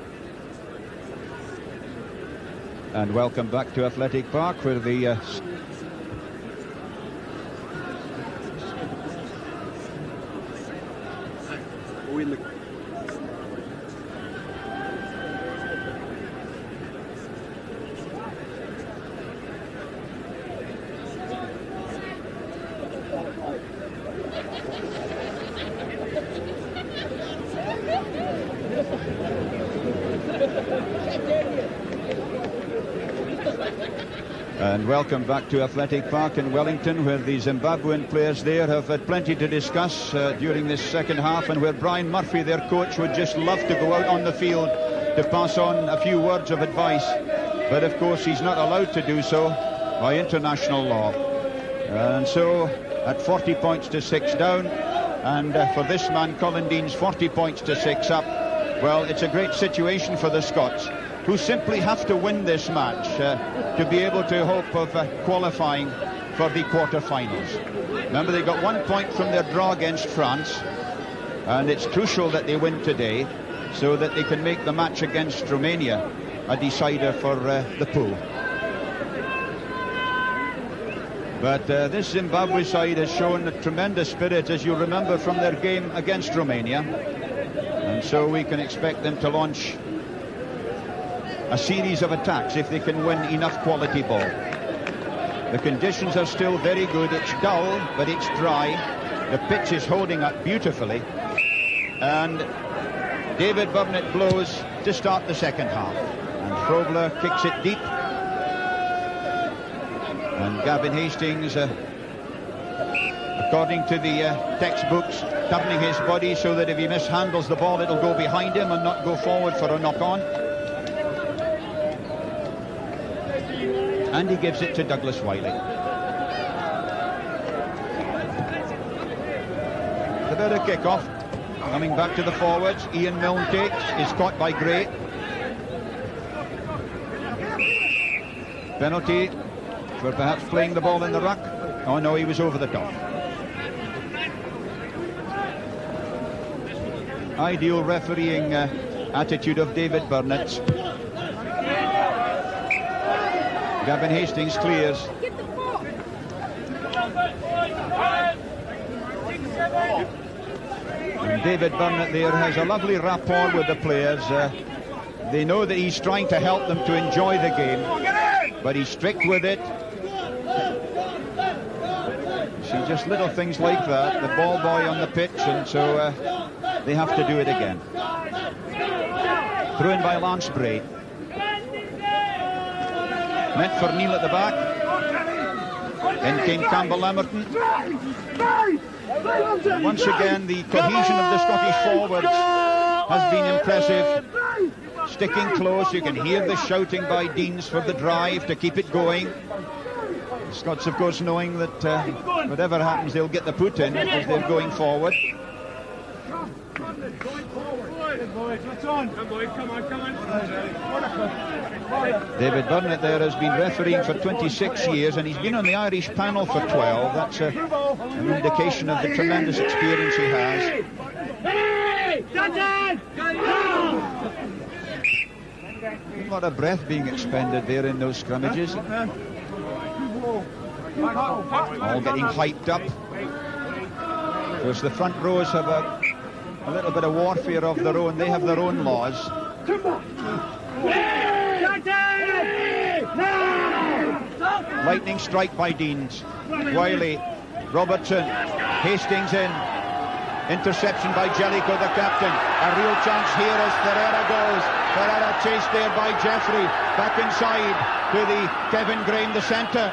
And welcome back to Athletic Park, where the And welcome back to Athletic Park in Wellington, where the Zimbabwean players there have had plenty to discuss during this second half, and where Brian Murphy, their coach, would just love to go out on the field to pass on a few words of advice. But of course he's not allowed to do so by international law. And so at 40 points to 6 down, And for this man, Colin Dean's 40 points to 6 up. Well, it's a great situation for the Scots, who simply have to win this match to be able to hope of qualifying for the quarter-finals. Remember, they got 1 point from their draw against France, and it's crucial that they win today so that they can make the match against Romania a decider for the pool. But this Zimbabwe side has shown a tremendous spirit, as you remember from their game against Romania, and so we can expect them to launch a series of attacks if they can win enough quality ball. The conditions are still very good. It's dull, but it's dry. The pitch is holding up beautifully, and David Burnett blows to start the second half, and Frobler kicks it deep, and Gavin Hastings, according to the textbooks, turning his body so that if he mishandles the ball, it'll go behind him and not go forward for a knock-on. And he gives it to Douglas Wiley. The better kick-off. Coming back to the forwards, Ian Milne takes, is caught by Gray. Penalty for perhaps playing the ball in the ruck. Oh no, he was over the top. Ideal refereeing attitude of David Burnett. Gavin Hastings clears. And David Burnett there has a lovely rapport with the players. They know that he's trying to help them to enjoy the game, but he's strict with it. See, just little things like that, the ball boy on the pitch, and so they have to do it again. Throw in by Lance Bray. Meant for Neil at the back. In came Campbell Emerton. Once again, the cohesion of the Scottish forwards has been impressive. Sticking close, you can hear the shouting by Deans for the drive to keep it going. The Scots, of course, knowing that whatever happens, they'll get the put in because they're going forward. David Burnett there has been refereeing for 26 years, and he's been on the Irish panel for 12. That's an indication of the tremendous experience he has. A lot of breath being expended there in those scrummages. All getting hyped up. Of course, the front rows have a little bit of warfare of their own. They have their own laws. Lightning strike by Deans. Wiley, Robertson, Hastings in. Interception by Jellicoe, the captain. A real chance here as Ferreira goes. Ferreira chased there by Jeffrey. Back inside to the Kevin Graham, the centre.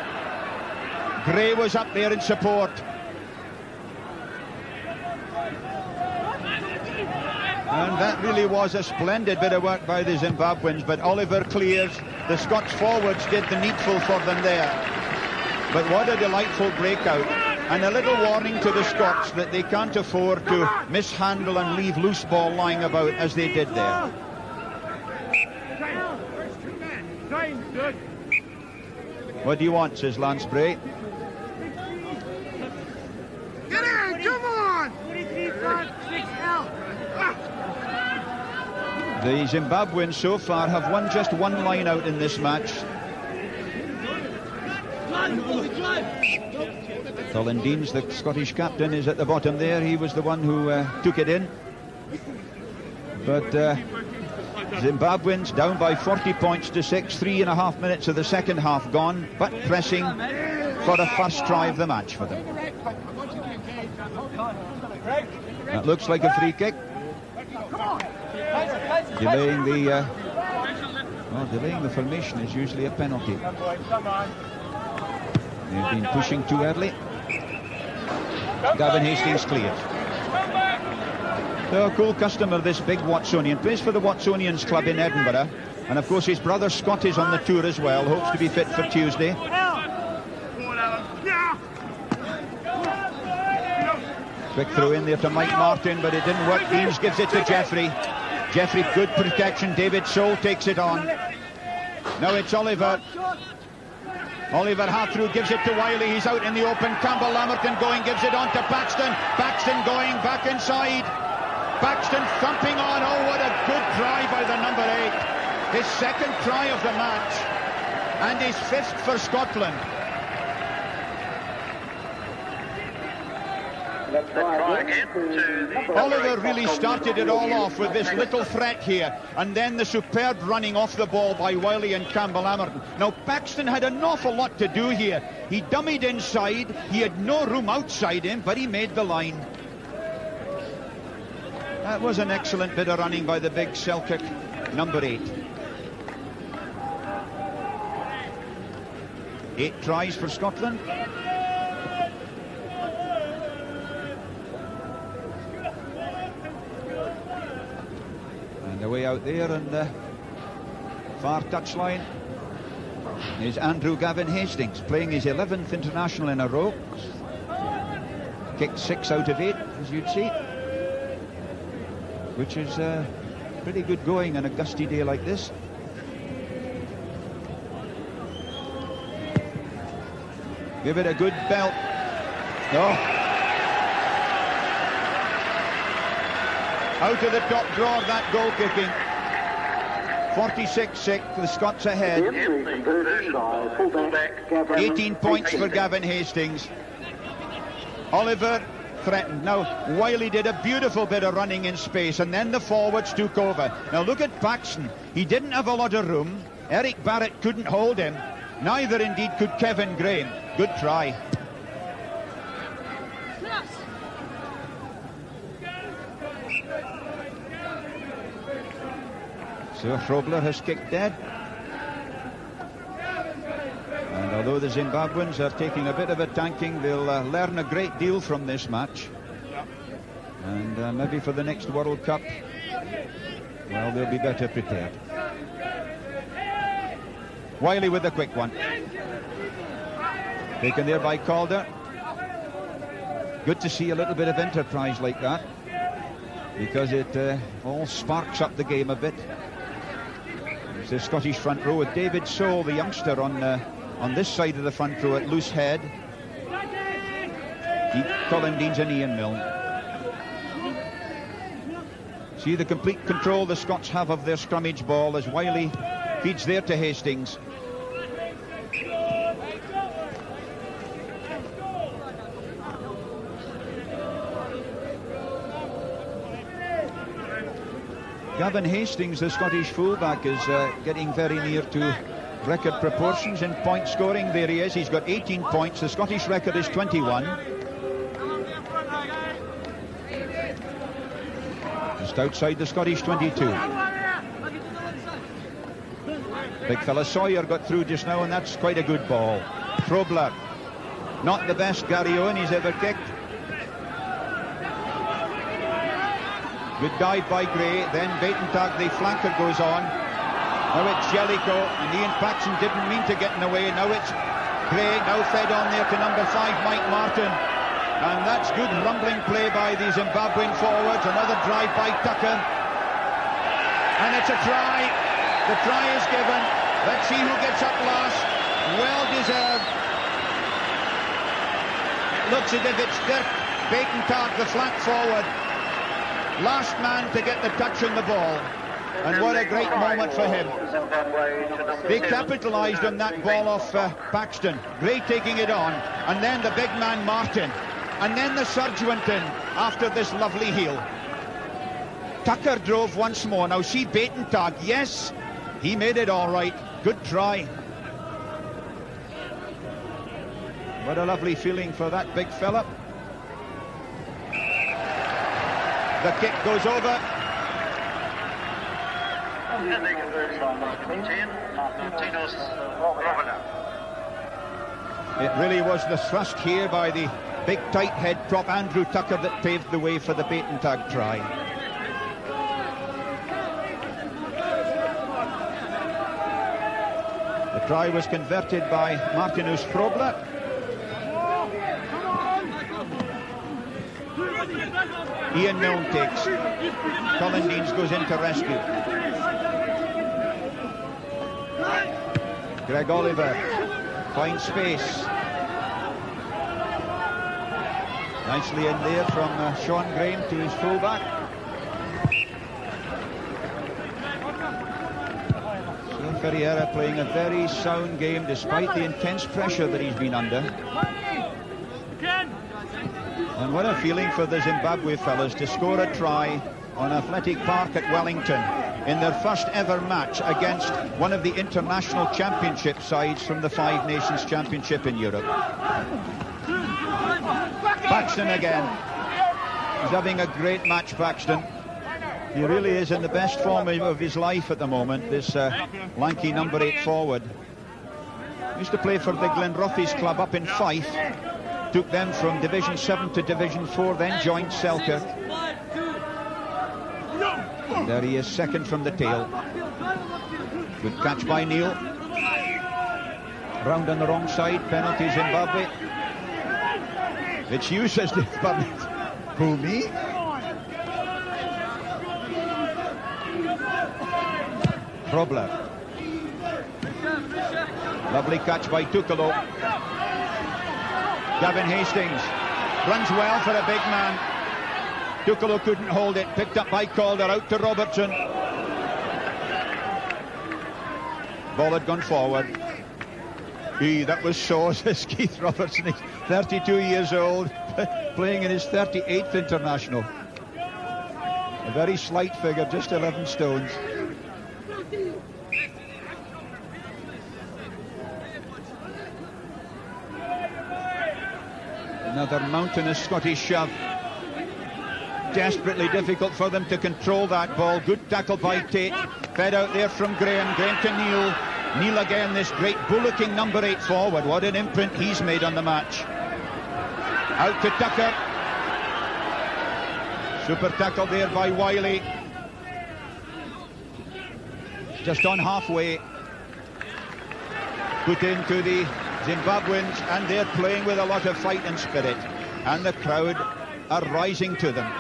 Gray was up there in support. And that really was a splendid bit of work by the Zimbabweans, but Oliver clears. The Scots forwards did the needful for them there. But what a delightful breakout. And a little warning to the Scots that they can't afford to mishandle and leave loose ball lying about as they did there. What do you want, says Lance Bray. Get in, come on! The Zimbabweans so far have won just one line out in this match. Colin Deans, the Scottish captain, is at the bottom there. He was the one who took it in. But Zimbabweans down by 40 points to 6, 3.5 minutes of the second half gone, but pressing for a first try of the match for them. That looks like a free kick. Delaying the formation is usually a penalty. They've been pushing too early. Gavin Hastings clears. So a cool customer, this big Watsonian. Plays for the Watsonians club in Edinburgh. And of course his brother Scott is on the tour as well. Hopes to be fit for Tuesday. Quick throw in there to Mike Martin, but it didn't work. Deans gives it to Jeffrey. Jeffrey, good protection. David Soul takes it on. Now it's Oliver. Oliver half through, gives it to Wiley. He's out in the open. Campbell Lamerton going, gives it on to Paxton. Paxton going back inside. Paxton thumping on. Oh, what a good try by the number 8. His second try of the match. And his 5th for Scotland. Oliver really started it all off with this little threat here, and then the superb running off the ball by Wiley and Campbell Lamerton. Now Paxton had an awful lot to do here. He dummied inside, he had no room outside him, but he made the line. That was an excellent bit of running by the big Celtic number 8. 8 tries for Scotland. Away out there on the far touchline is Andrew Gavin Hastings, playing his 11th international in a row. Kicked 6 out of 8, as you'd see, which is pretty good going on a gusty day like this. Give it a good belt. Oh. Out of the top drawer, that goal kicking. 46-6, the Scots ahead. 18 points for Gavin Hastings. Oliver threatened. Now, Wiley did a beautiful bit of running in space, and then the forwards took over. Now, look at Paxton. He didn't have a lot of room. Eric Barrett couldn't hold him. Neither, indeed, could Kevin Graham. Good try. So Frobler has kicked dead. And although the Zimbabweans are taking a bit of a tanking, they'll learn a great deal from this match. And maybe for the next World Cup, well, they'll be better prepared. Wiley with a quick one. Taken there by Calder. Good to see a little bit of enterprise like that, because it all sparks up the game a bit. It's the Scottish front row with David Soul, the youngster, on this side of the front row at loose head. Colin Deans and Ian Milne. See the complete control the Scots have of their scrummage ball as Wiley feeds there to Hastings. Gavin Hastings, the Scottish fullback, is getting very near to record proportions in point scoring. There he is. He's got 18 points. The Scottish record is 21. Just outside the Scottish 22. Big fella Sawyer got through just now, and that's quite a good ball. Frobler, not the best Gary Owen he's ever kicked. Good dive by Gray, then Baitentag, the flanker, goes on. Now it's Jellicoe, and Ian Paxton didn't mean to get in the way. Now it's Gray, now fed on there to number 5, Mike Martin. And that's good rumbling play by the Zimbabwean forwards. Another drive by Tucker. And it's a try. The try is given. Let's see who gets up last. Well deserved. It looks as if it's Dirk Baitentag, the flank forward. Last man to get the touch on the ball. And what a great moment for him. They capitalised on that ball off Paxton. Gray taking it on. And then the big man Martin. And then the surge went in after this lovely heel. Tucker drove once more. Now see Baitentag. Yes, he made it all right. Good try. What a lovely feeling for that big fella. The kick goes over. It really was the thrust here by the big tight head prop Andrew Tucker that paved the way for the Baitentag try. The try was converted by Martinus Frobler. Ian Milne takes. Colin Deans goes in to rescue. Greg Oliver finds space. Nicely in there from Sean Graham to his fullback. So Ferreira playing a very sound game despite the intense pressure that he's been under. And what a feeling for the Zimbabwe fellas to score a try on Athletic Park at Wellington in their first ever match against one of the international championship sides from the Five Nations Championship in Europe. Paxton again. He's having a great match, Paxton. He really is in the best form of his life at the moment, this lanky number 8 forward. Used to play for the Glenrothes club up in Fife. Took them from Division 7 to Division 4, then joined Selkirk. And there he is, second from the tail. Good catch by Neil. Round on the wrong side, penalty Zimbabwe. It's you, says the public. Who, me? Krobler. Lovely catch by Tukalo. Gavin Hastings runs well for a big man. Tukalo couldn't hold it. Picked up by Calder, out to Robertson. Ball had gone forward. That was so, says Keith Robertson. He's 32 years old, playing in his 38th international. A very slight figure, just 11 stones. Another mountainous Scottish shove. Desperately difficult for them to control that ball. Good tackle by Tate. Fed out there from Graham. Graham to Neil. Neil again, this great bullocking number 8 forward. What an imprint he's made on the match. Out to Tucker. Super tackle there by Wiley. Just on halfway. Put into the Zimbabweans, and they're playing with a lot of fight and spirit. And the crowd are rising to them.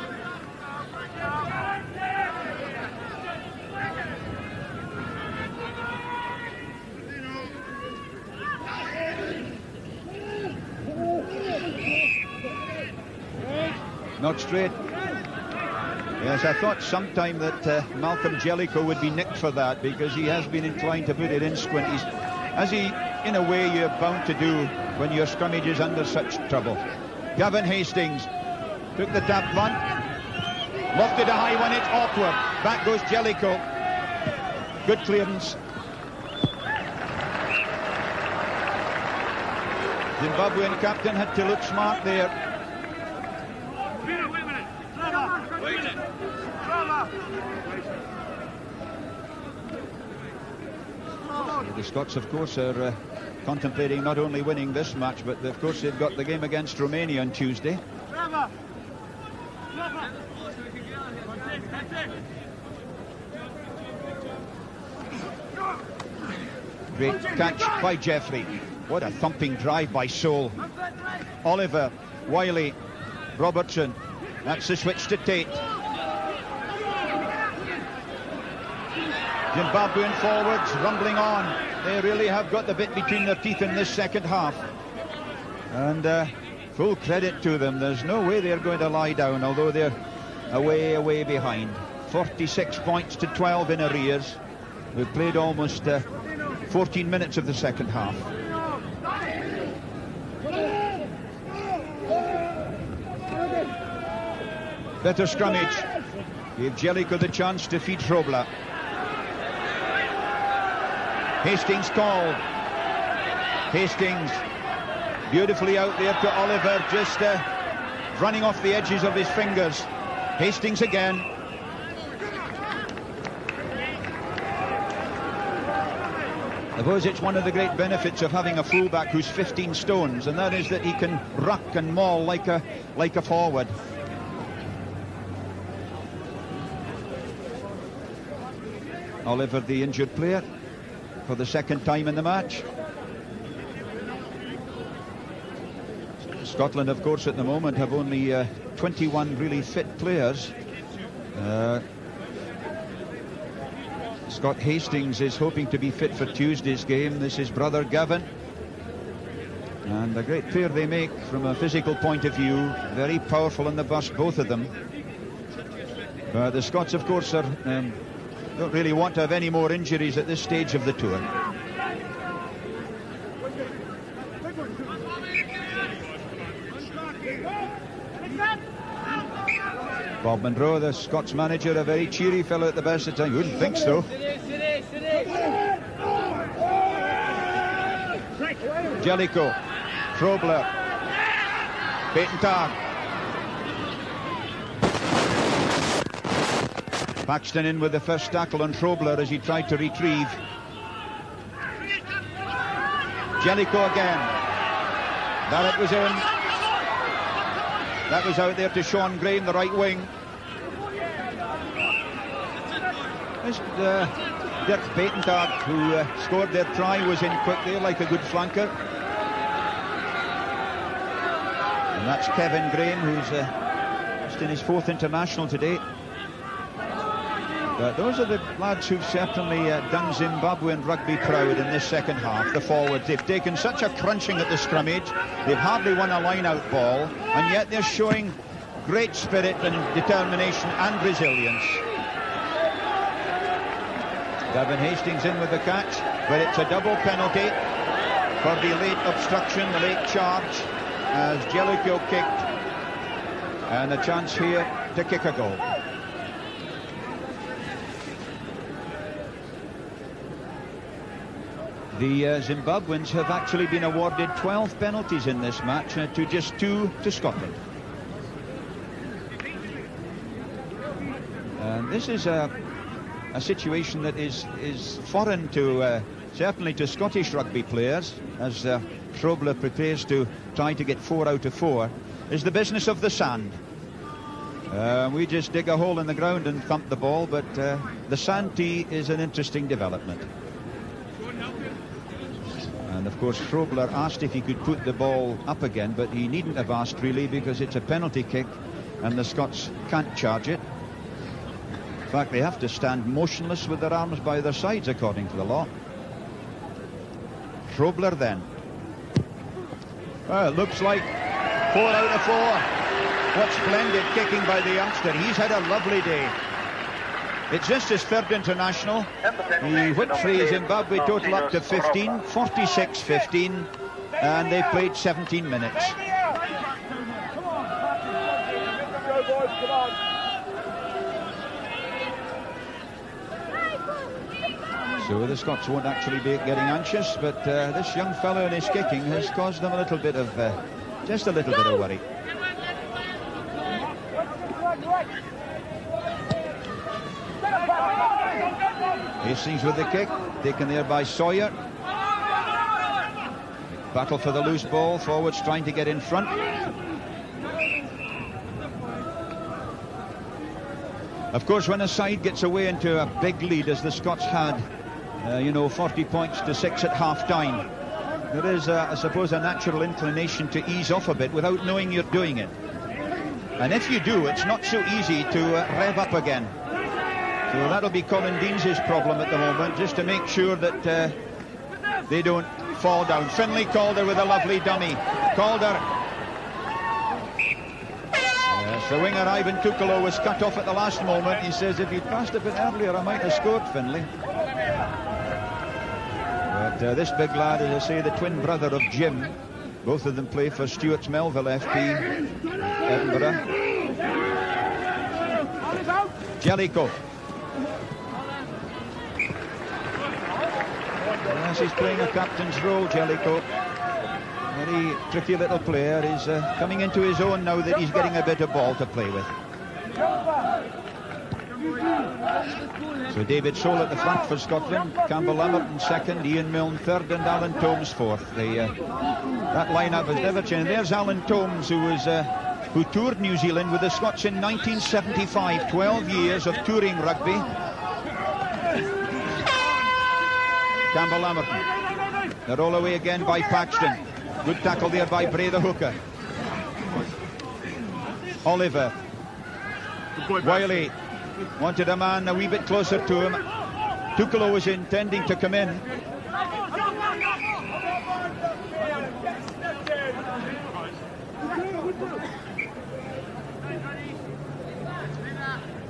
Not straight. Yes, I thought sometime that Malcolm Jellicoe would be nicked for that, because he has been inclined to put it in squinties, as he, in a way, you're bound to do when your scrimmage is under such trouble. Gavin Hastings took the tap punt, lofted a high one, it's awkward. Back goes Jellicoe. Good clearance. Zimbabwean captain had to look smart there. The Scots, of course, are contemplating not only winning this match, but of course they've got the game against Romania on Tuesday. Great catch by Jeffrey. What a thumping drive by Soule. Oliver, Wiley, Robertson. That's the switch to Tate. Zimbabwean forwards rumbling on. They really have got the bit between their teeth in this second half. And full credit to them. There's no way they're going to lie down, although they're away behind. 46 points to 12 in arrears. We've played almost 14 minutes of the second half. Better scrummage. Gave Jellicoe the chance to feed Frobla. Hastings called. Hastings beautifully out there to Oliver, just running off the edges of his fingers. Hastings again. I suppose it's one of the great benefits of having a fullback who's 15 stones, and that is that he can ruck and maul like a forward. Oliver, the injured player, for the second time in the match. Scotland, of course, at the moment have only 21 really fit players. Scott Hastings is hoping to be fit for Tuesday's game. This is brother Gavin. And a great pair they make from a physical point of view. Very powerful in the bust, both of them. The Scots, of course, don't really want to have any more injuries at this stage of the tour. Bob Monroe, the Scots manager, a very cheery fellow at the best of times. You wouldn't think so. Jellicoe, Frobler, Baitentag. Paxton in with the first tackle on Frobler as he tried to retrieve. Jellicoe again. Barrett was in. That was out there to Sean Graham, the right wing. This Dirk Baitentag, who scored their try, was in quick there like a good flanker. And that's Kevin Graham, who's just in his 4th international today. But those are the lads who've certainly done Zimbabwe and rugby proud in this second half, the forwards. They've taken such a crunching at the scrummage. They've hardly won a line-out ball, and yet they're showing great spirit and determination and resilience. Gavin Hastings in with the catch, but it's a double penalty for the late obstruction, the late charge, as Jellicoe kicked, and a chance here to kick a goal. The Zimbabweans have actually been awarded 12 penalties in this match to just 2 to Scotland. And this is a situation that is foreign to certainly to Scottish rugby players, as Frobler prepares to try to get 4 out of 4, is the business of the sand. We just dig a hole in the ground and thump the ball, but the sand tee is an interesting development. And of course Frobler asked if he could put the ball up again, but he needn't have asked really, because it's a penalty kick and the Scots can't charge it. In fact, they have to stand motionless with their arms by their sides according to the law. Frobler then. Well, it looks like 4 out of 4. What splendid kicking by the youngster. He's had a lovely day. It's just his 3rd international. He whipped free Zimbabwe total up to 15, 46-15, and they played 17 minutes. So the Scots won't actually be getting anxious, but this young fellow and his kicking has caused them a little bit of, just a little bit of worry. Hastings with the kick, taken there by Sawyer. Battle for the loose ball, forwards trying to get in front. Of course, when a side gets away into a big lead, as the Scots had, 40 points to 6 at half-time, there is, I suppose, a natural inclination to ease off a bit without knowing you're doing it. And if you do, it's not so easy to rev up again. So that'll be Colin Deans' problem at the moment, just to make sure that they don't fall down. Finlay Calder with a lovely dummy. Calder. Yes, the winger Ivan Tukalo was cut off at the last moment. He says, if he'd passed a bit earlier, I might have scored, Finlay. But this big lad, as I say, the twin brother of Jim. Both of them play for Stuart's Melville FP, Edinburgh. Jellicoe. Yes, he's playing a captain's role, Jellicoe. Very tricky little player. He's coming into his own now that he's getting a bit of ball to play with. So David Soul at the front for Scotland, Campbell Lambert in 2nd, Ian Milne 3rd, and Alan Tomes 4th. That lineup has never changed. There's Alan Tomes, who toured New Zealand with the Scots in 1975, 12 years of touring rugby. Campbell Lambert. The roll away again by Paxton. Good tackle there by Bray the hooker. Oliver. Wiley wanted a man a wee bit closer to him. Tukolo was intending to come in.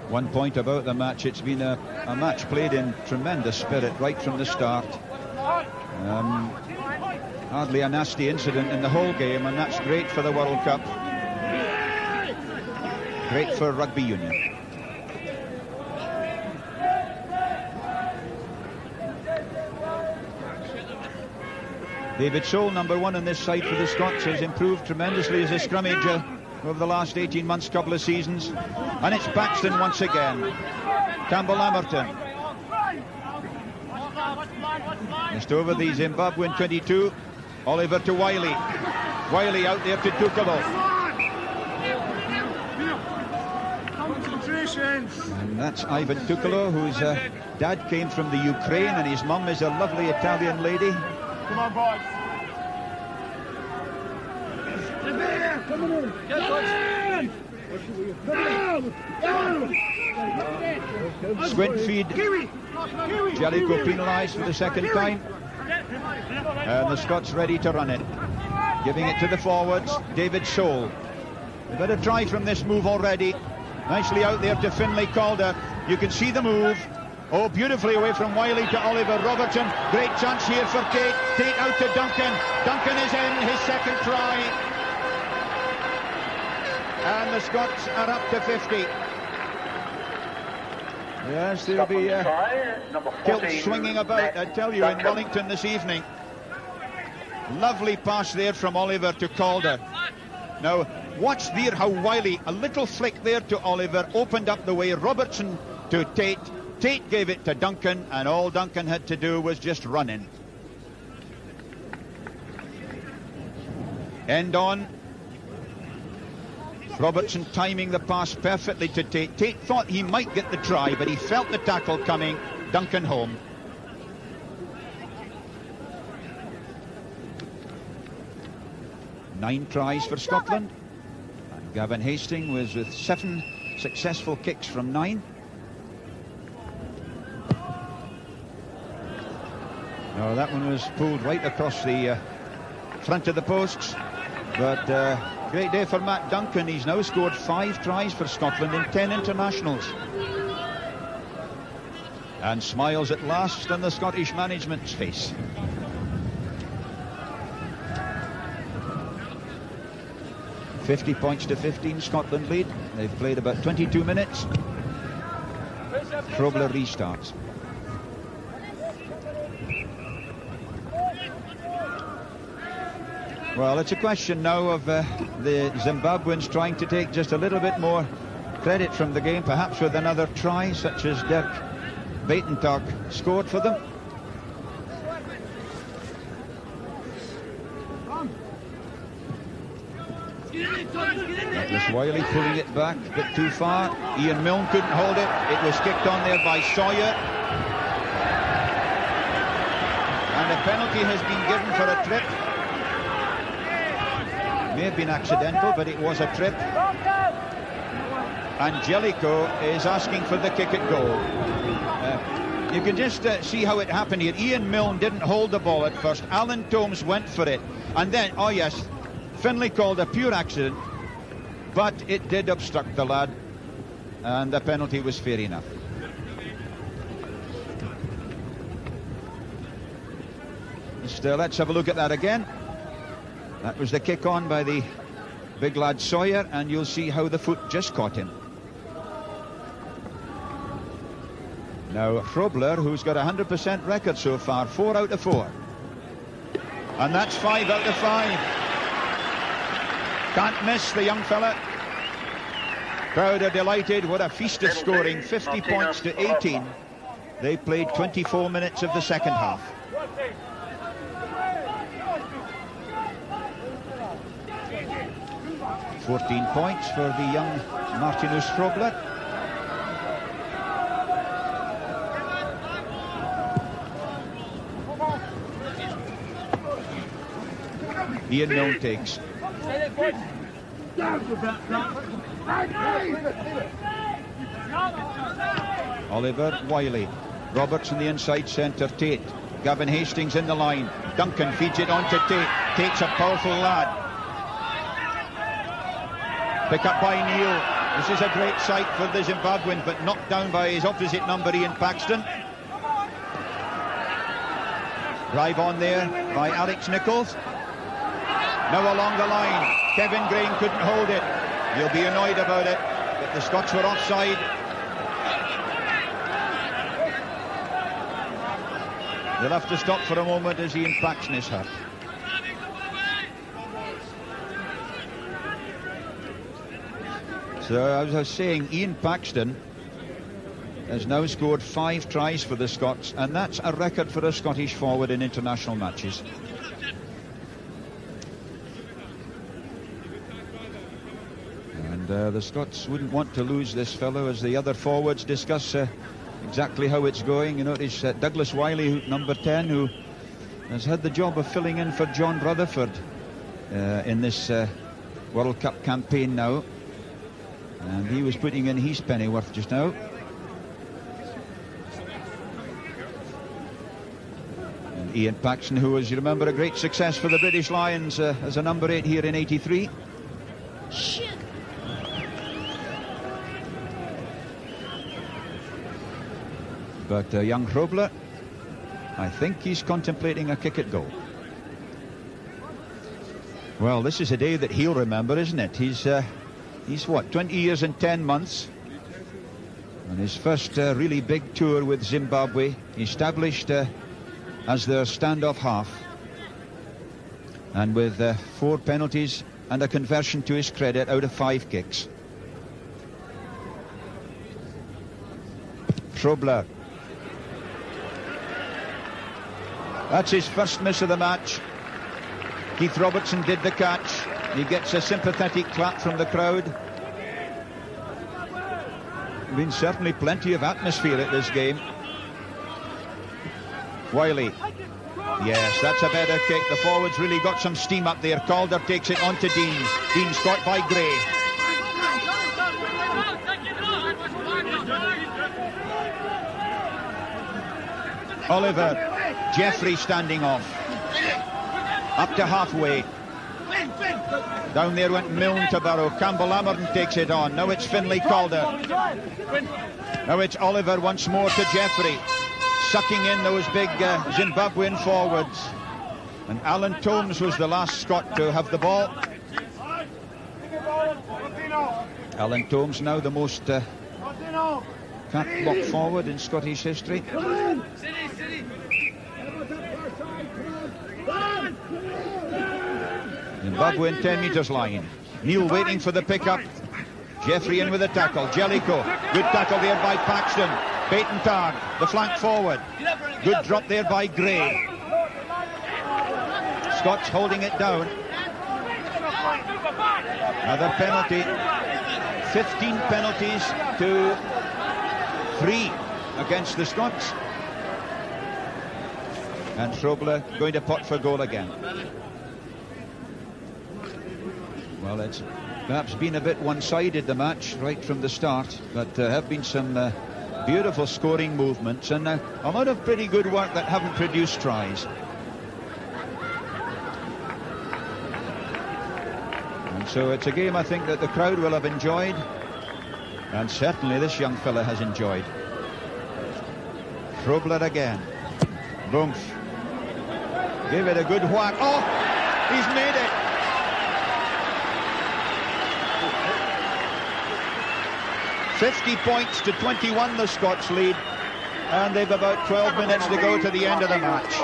One point about the match, it's been a match played in tremendous spirit right from the start. Hardly a nasty incident in the whole game, and that's great for the World Cup. Great for rugby union. David Soul, number one on this side for the Scots, has improved tremendously as a scrummager over the last 18 months, couple of seasons. And it's Baxton once again. Campbell Amerton. Just over the Zimbabwean 22. Oliver to Wiley. Wiley out there to Tukolo. And that's Ivan Tukolo, whose dad came from the Ukraine and his mum is a lovely Italian lady. Come on, boys. Come on. Squint feed. Jellicoe penalised for the second time. And the Scots ready to run it. Giving it to the forwards. David Soul. They've had a try from this move already. Nicely out there to Finlay Calder. You can see the move. Oh, beautifully away from Wiley to Oliver Robertson. Great chance here for Tate. Tate out to Duncan. Duncan is in, his second try. And the Scots are up to 50. Yes, there'll be kilts swinging about, I tell you, in Wellington this evening. Lovely pass there from Oliver to Calder. Now, watch there how Wiley, a little flick there to Oliver, opened up the way. Robertson to Tate. Tate gave it to Duncan, and all Duncan had to do was just run in. End on. Robertson timing the pass perfectly to Tate. Tate thought he might get the try, but he felt the tackle coming. Duncan home. Nine tries for Scotland. And Gavin Hastings was with 7 successful kicks from 9. No, that one was pulled right across the front of the posts. But great day for Matt Duncan. He's now scored 5 tries for Scotland in 10 internationals. And smiles at last on the Scottish management's face. $50 points to 15, Scotland lead. They've played about 22 minutes. Krobler restarts. Well, it's a question now of the Zimbabweans trying to take just a little bit more credit from the game, perhaps with another try, such as Dirk Buitendag scored for them. That was Wiley pulling it back a bit too far. Ian Milne couldn't hold it. It was kicked on there by Sawyer. And a penalty has been given for a trip. May have been accidental, but it was a trip. And Jellicoe is asking for the kick at goal. You can just see how it happened here. Ian Milne didn't hold the ball at first. Alan Tomes went for it. And then, oh yes, Finlay called a pure accident, but it did obstruct the lad, and the penalty was fair enough. Still, let's have a look at that again. That was the kick on by the big lad Sawyer, and you'll see how the foot just caught him. Now, Krobler, who's got a 100% record so far, 4 out of 4. And that's 5 out of 5. Can't miss the young fella. Crowd are delighted. What a feast of scoring. 50 points to 18. They played 24 minutes of the second half. $14 points for the young Martinus Krobler. Ian Milne takes. Oliver, Wiley. Roberts in the inside centre, Tate. Gavin Hastings in the line. Duncan feeds it on to Tate. Tate's a powerful lad. Pick up by Neil. This is a great sight for the Zimbabwean, but knocked down by his opposite number, Ian Paxton. Drive on there by Alex Nichols. Now along the line, Kevin Green couldn't hold it. You'll be annoyed about it, but the Scots were offside. They'll have to stop for a moment as Ian Paxton is hurt. So as I was saying, Ian Paxton has now scored 5 tries for the Scots, and that's a record for a Scottish forward in international matches. And the Scots wouldn't want to lose this fellow as the other forwards discuss exactly how it's going. You notice Douglas Wiley, number 10, who has had the job of filling in for John Rutherford in this World Cup campaign now. And he was putting in his pennyworth just now. And Ian Paxton, who was, you remember, a great success for the British Lions as a number 8 here in '83. Shit. But young Hrobler, I think he's contemplating a kick at goal. Well, this is a day that he'll remember, isn't it? He's what, 20 years and 10 months? And his first really big tour with Zimbabwe, established as their standoff half. And with 4 penalties and a conversion to his credit out of 5 kicks. Hrobler. That's his first miss of the match. Keith Robertson did the catch. He gets a sympathetic clap from the crowd. Been certainly plenty of atmosphere at this game. Wiley. Yes, that's a better kick. The forwards really got some steam up there. Calder takes it on to Deans. Deans caught by Gray. Oliver. Jeffrey standing off. Up to halfway. Down there went Milne to Barrow. Campbell Amerton takes it on. Now it's Finlay Calder. Now it's Oliver once more to Jeffrey. Sucking in those big Zimbabwean forwards. And Alan Tomes was the last Scot to have the ball. Alan Tomes now the most cat-block forward in Scottish history. Zimbabwean 10 metres line. Neil waiting for the pickup. Jeffrey in with a tackle. Jellicoe. Good tackle there by Paxton. Baitentag, the flank forward. Good drop there by Gray. Scots holding it down. Another penalty. 15 penalties to 3 against the Scots. And Hrobler going to pot for goal again. Well, it's perhaps been a bit one-sided, the match, right from the start, but there have been some beautiful scoring movements and a lot of pretty good work that haven't produced tries. And so it's a game I think that the crowd will have enjoyed, and certainly this young fella has enjoyed. Hrobler again. Rumpf. Gave it a good whack. Oh, he's made it. $50 points to 21 the Scots lead, and they've about 12 minutes to go to the end of the match.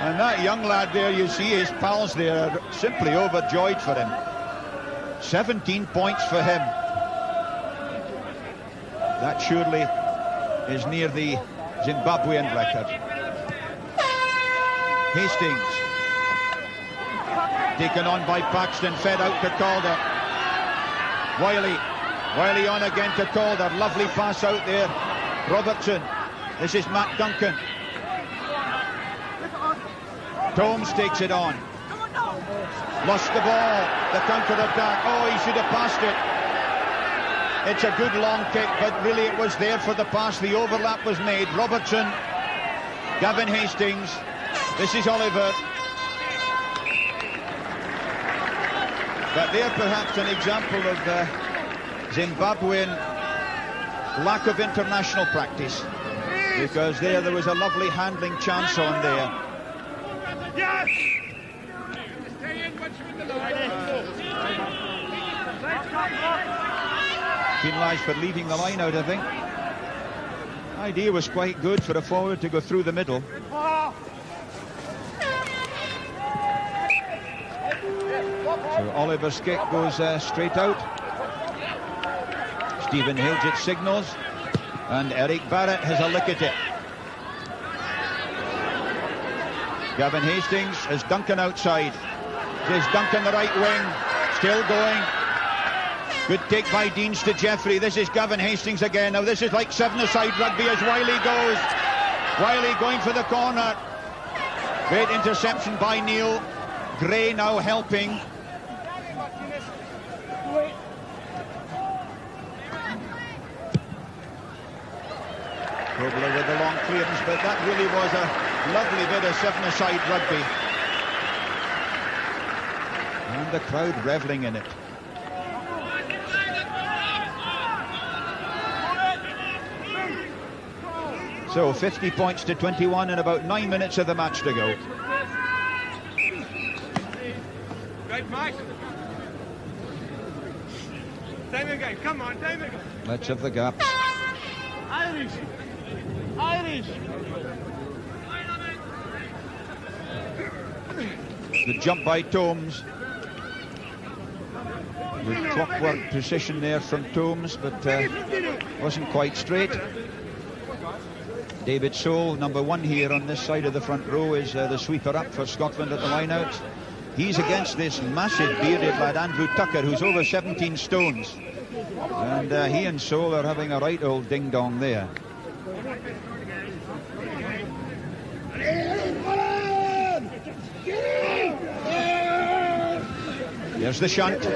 And that young lad there, you see his pals there are simply overjoyed for him. 17 points for him. That surely is near the Zimbabwean record. Hastings taken on by Paxton, fed out to Calder. Wiley on again to Calder. Lovely pass out there. Robertson. This is Matt Duncan. Tomes takes it on. Lost the ball. The counter-attack. Oh, he should have passed it. It's a good long kick, but really it was there for the pass. The overlap was made. Robertson, Gavin Hastings. This is Oliver. But they're perhaps an example of Zimbabwean lack of international practice. Because there was a lovely handling chance on there. Yes! Penalised for leaving the line out, I think. Idea was quite good for a forward to go through the middle. So Oliver's kick goes straight out. Stephen Hilgett signals, and Eric Barrett has a look at it. Gavin Hastings has Duncan outside. There's Duncan the right wing, still going. Good take by Deans to Jeffrey. This is Gavin Hastings again. Now this is like seven-a-side rugby as Wiley goes. Wiley going for the corner. Great interception by Neil. Gray now helping. Probably with the long clearance, but that really was a lovely bit of seven-a-side rugby. And the crowd revelling in it. So 50 points to 21 and about 9 minutes of the match to go. Great, Mike. Time again, come on, time again. Let's have the gaps. Irish. Irish. The jump by Tomes. With clockwork precision there from Tomes, but wasn't quite straight. David Soule, number one here on this side of the front row, is the sweeper up for Scotland at the line-out. He's against this massive bearded lad, Andrew Tucker, who's over 17 stones. And he and Soule are having a right old ding-dong there. There's the shunt.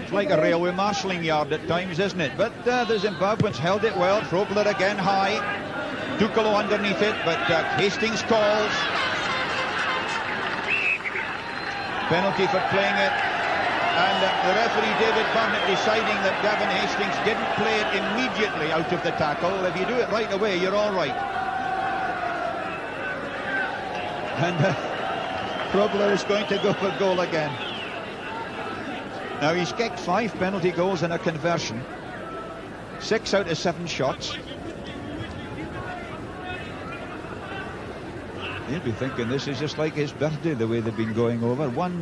It's like a railway marshalling yard at times, isn't it? But the Zimbabweans held it well. Frobler again high. Tukolo underneath it, but Hastings calls. Penalty for playing it. And the referee, David Burnett, deciding that Gavin Hastings didn't play it immediately out of the tackle. If you do it right away, you're all right. And Frobler is going to go for goal again. Now, he's kicked 5 penalty goals in a conversion. 6 out of 7 shots. He'll be thinking this is just like his birthday, the way they've been going over. One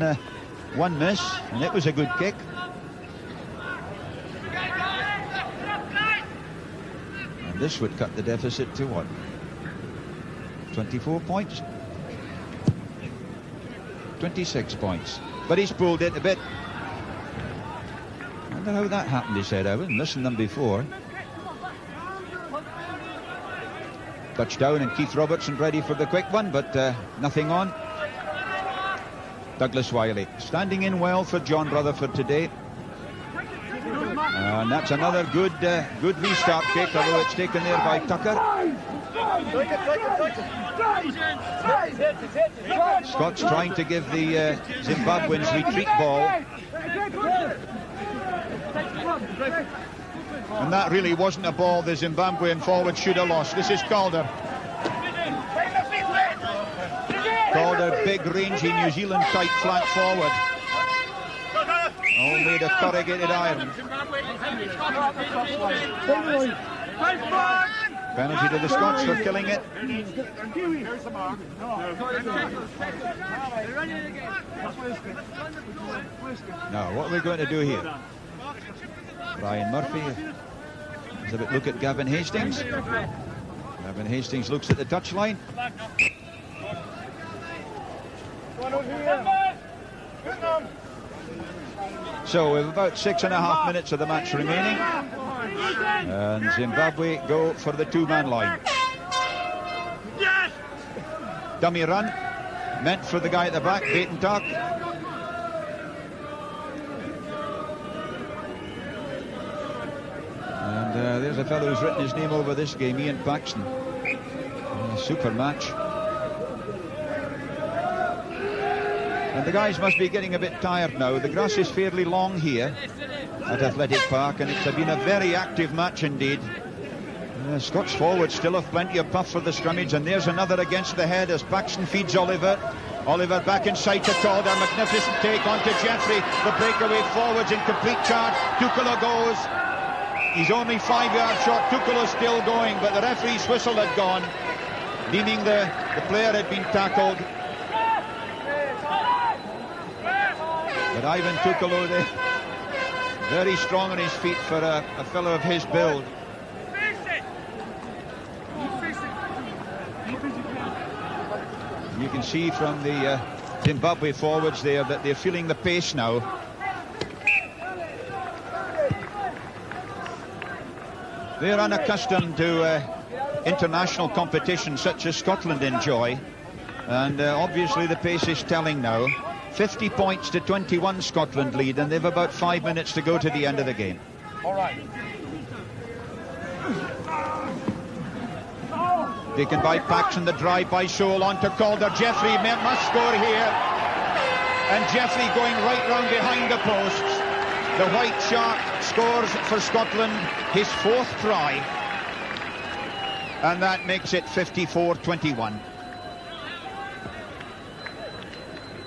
miss, and it was a good kick. And this would cut the deficit to what? 24 points? 26 points. But he's pulled it a bit. I wonder how that happened, he said. I wasn't missing them before. Touchdown, and Keith Robertson ready for the quick one, but nothing on. Douglas Wiley standing in well for John Rutherford today. And that's another good restart kick, although it's taken there by Tucker. Scott's trying to give the Zimbabweans retreat ball. And that really wasn't a ball the Zimbabwean forward should have lost. This is Calder. Calder, big rangy New Zealand type flank forward. All made of corrugated iron. Penalty to the Scots for killing it. Now, what are we going to do here? Brian Murphy has a bit look at Gavin Hastings. Gavin Hastings looks at the touchline. So we've about 6.5 minutes of the match remaining, and Zimbabwe go for the two-man line. Dummy run meant for the guy at the back, Baton Tuck. And there's a fellow who's written his name over this game, Ian Paxton. Super match. And the guys must be getting a bit tired now. The grass is fairly long here at Athletic Park, and it's been a very active match indeed. Scots forwards still have plenty of puff for the scrummage, and there's another against the head as Paxton feeds Oliver. Oliver back inside to Calder. Magnificent take on to Jeffrey. The breakaway forwards in complete charge. Tukalo goes. He's only 5 yards short. Tukalo's still going, but the referee's whistle had gone, deeming the player had been tackled. But Ivan Tukalo there, very strong on his feet for a fellow of his build. You can see from the Zimbabwe forwards there that they're feeling the pace now. They're unaccustomed to international competition such as Scotland enjoy, and obviously the pace is telling now. 50 points to 21 Scotland lead, and they've about 5 minutes to go to the end of the game. All right. Taken by Paxton, the drive by Shoal on to Calder. Jeffrey must score here, and Jeffrey going right round behind the posts. The White Shark scores for Scotland his 4th try, and that makes it 54-21.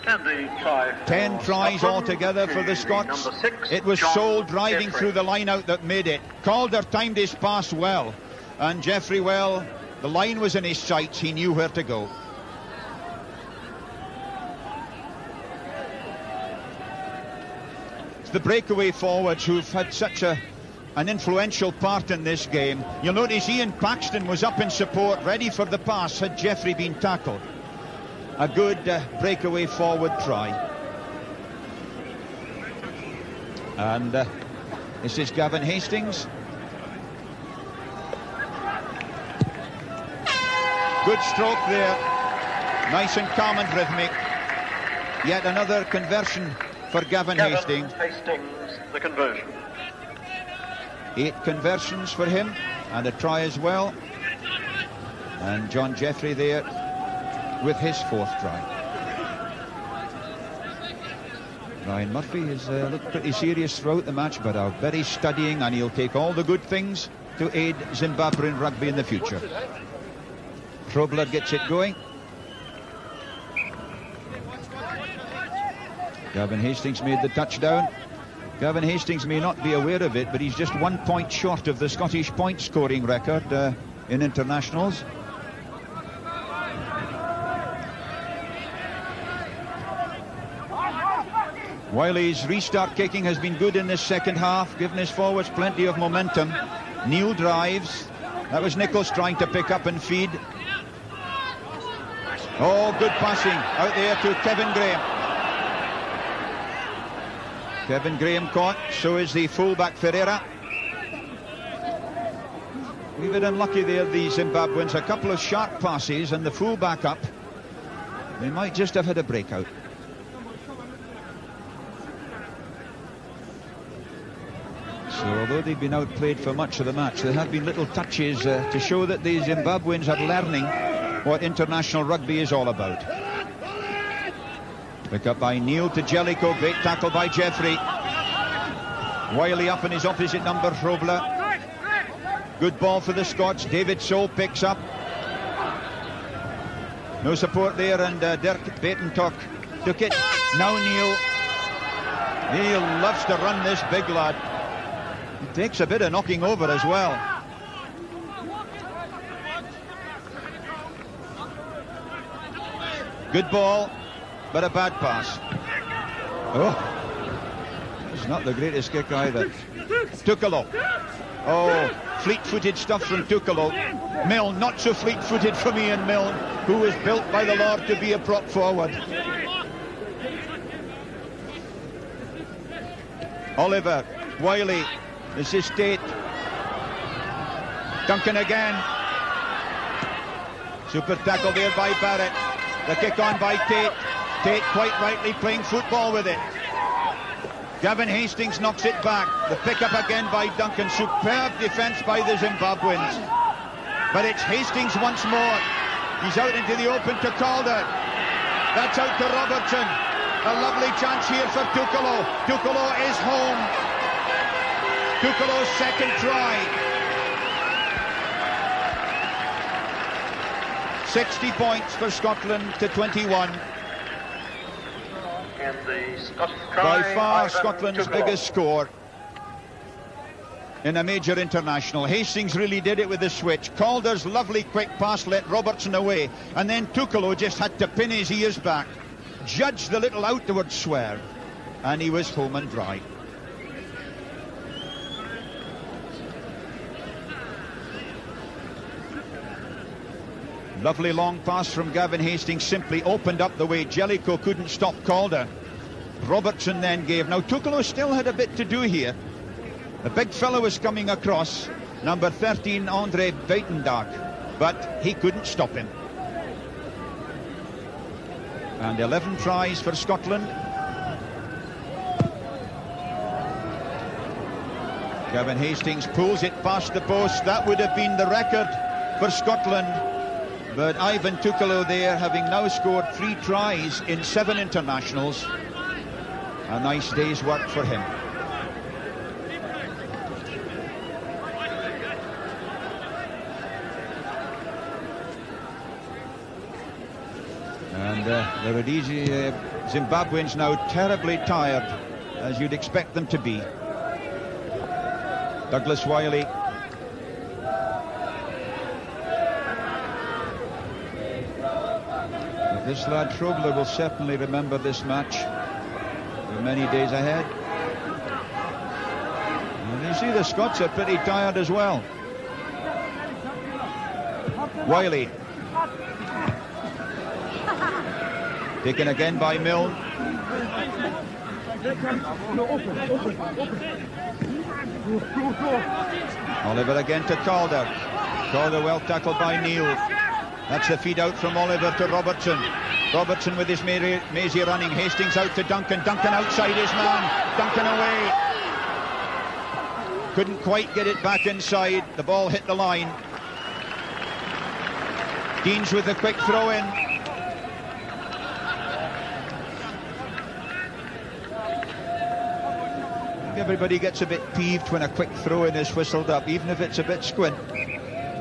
And the try. 10 tries altogether for the Scots. Number 6, it was John Shoal driving Jeffrey through the line out that made it. Calder timed his pass well, and Jeffrey, well, the line was in his sights. He knew where to go. It's the breakaway forwards who've had such an influential part in this game. You'll notice Ian Paxton was up in support, ready for the pass had Jeffrey been tackled. A good breakaway forward try. And this is Gavin Hastings. Good stroke there. Nice and calm and rhythmic. Yet another conversion for Gavin Hastings. The conversion. 8 conversions for him, and a try as well. And John Jeffrey there with his 4th try. Ryan Murphy has looked pretty serious throughout the match, but a very studying, and he'll take all the good things to aid Zimbabwean rugby in the future. Probler gets it going. Gavin Hastings made the touchdown. Gavin Hastings may not be aware of it, but he's just 1 point short of the Scottish point scoring record in internationals. Wiley's restart kicking has been good in this second half, giving his forwards plenty of momentum. Neil drives. That was Nichols trying to pick up and feed. Oh, good passing out there to Kevin Graham. Kevin Graham caught, so is the fullback Ferreira. A bit unlucky there, the Zimbabweans. A couple of sharp passes and the fullback up. They might just have had a breakout. So although they've been outplayed for much of the match, there have been little touches to show that the Zimbabweans are learning what international rugby is all about. Pick up by Neil to Jellicoe. Great tackle by Jeffrey. Wiley up in his opposite number, Frobler. Good ball for the Scots. David Soul picks up. No support there, and Dirk Batentok took it. Now Neil. Neil loves to run, this big lad. He takes a bit of knocking over as well. Good ball, but a bad pass. Oh, it's not the greatest kick either. Tukalo. Oh, fleet-footed stuff from Tukalo. Milne, not so fleet-footed from Ian Milne, who was built by the Lord to be a prop forward. Oliver, Wiley, this is Tate. Duncan again. Super tackle there by Barrett. The kick on by Tate. Tate quite rightly playing football with it. Gavin Hastings knocks it back. The pick-up again by Duncan. Superb defence by the Zimbabweans. But it's Hastings once more. He's out into the open to Calder. That's out to Robertson. A lovely chance here for Tukolo. Tukolo is home. Tukolo's second try. 60 points for Scotland to 21. And the Scottish try, By far Ivan Scotland's Tukolo. biggest score in a major international. Hastings really did it with the switch. Calder's lovely quick pass let Robertson away, and then Tukolo just had to pin his ears back, judge the little outward swerve, and he was home and dry. Lovely long pass from Gavin Hastings, simply opened up the way. Jellicoe couldn't stop Calder. Robertson then gave. Now Tukolo still had a bit to do here. The big fellow was coming across, number 13 Andre Buitendag, but he couldn't stop him. And 11 tries for Scotland. Gavin Hastings pulls it past the post. That would have been the record for Scotland. But Ivan Tukolo there, having now scored 3 tries in 7 internationals. A nice day's work for him. And the Rhodesian Zimbabweans now terribly tired, as you'd expect them to be. Douglas Wiley. But this lad Frobler will certainly remember this match for many days ahead. And you see the Scots are pretty tired as well. Wiley. Taken again by Milne. Oliver again to Calder. Calder well tackled by Neil. That's the feed out from Oliver to Robertson. Robertson with his mazy running. Hastings out to Duncan. Duncan outside his man. Duncan away. Couldn't quite get it back inside. The ball hit the line. Deans with a quick throw in. Everybody gets a bit peeved when a quick throw-in is whistled up, even if it's a bit squint,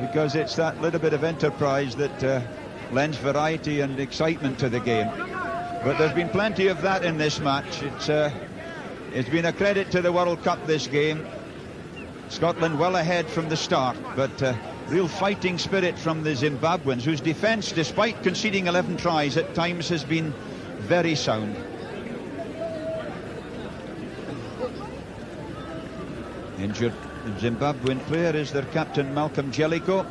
because it's that little bit of enterprise that lends variety and excitement to the game. But there's been plenty of that in this match. It's been a credit to the World Cup, this game. Scotland well ahead from the start, but real fighting spirit from the Zimbabweans, whose defence, despite conceding 11 tries, at times has been very sound. Injured Zimbabwean player is their captain, Malcolm Jellicoe.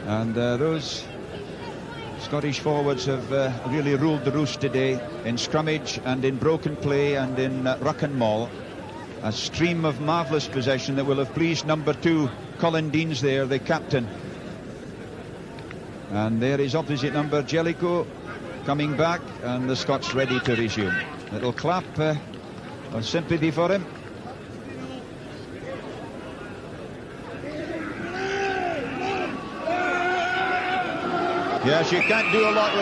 And those Scottish forwards have really ruled the roost today in scrummage and in broken play and in ruck and maul. A stream of marvellous possession that will have pleased number 2, Colin Deans there, the captain. And there is opposite number Jellicoe coming back, and the Scots ready to resume. Little clap of sympathy for him. Yes, you can't do a lot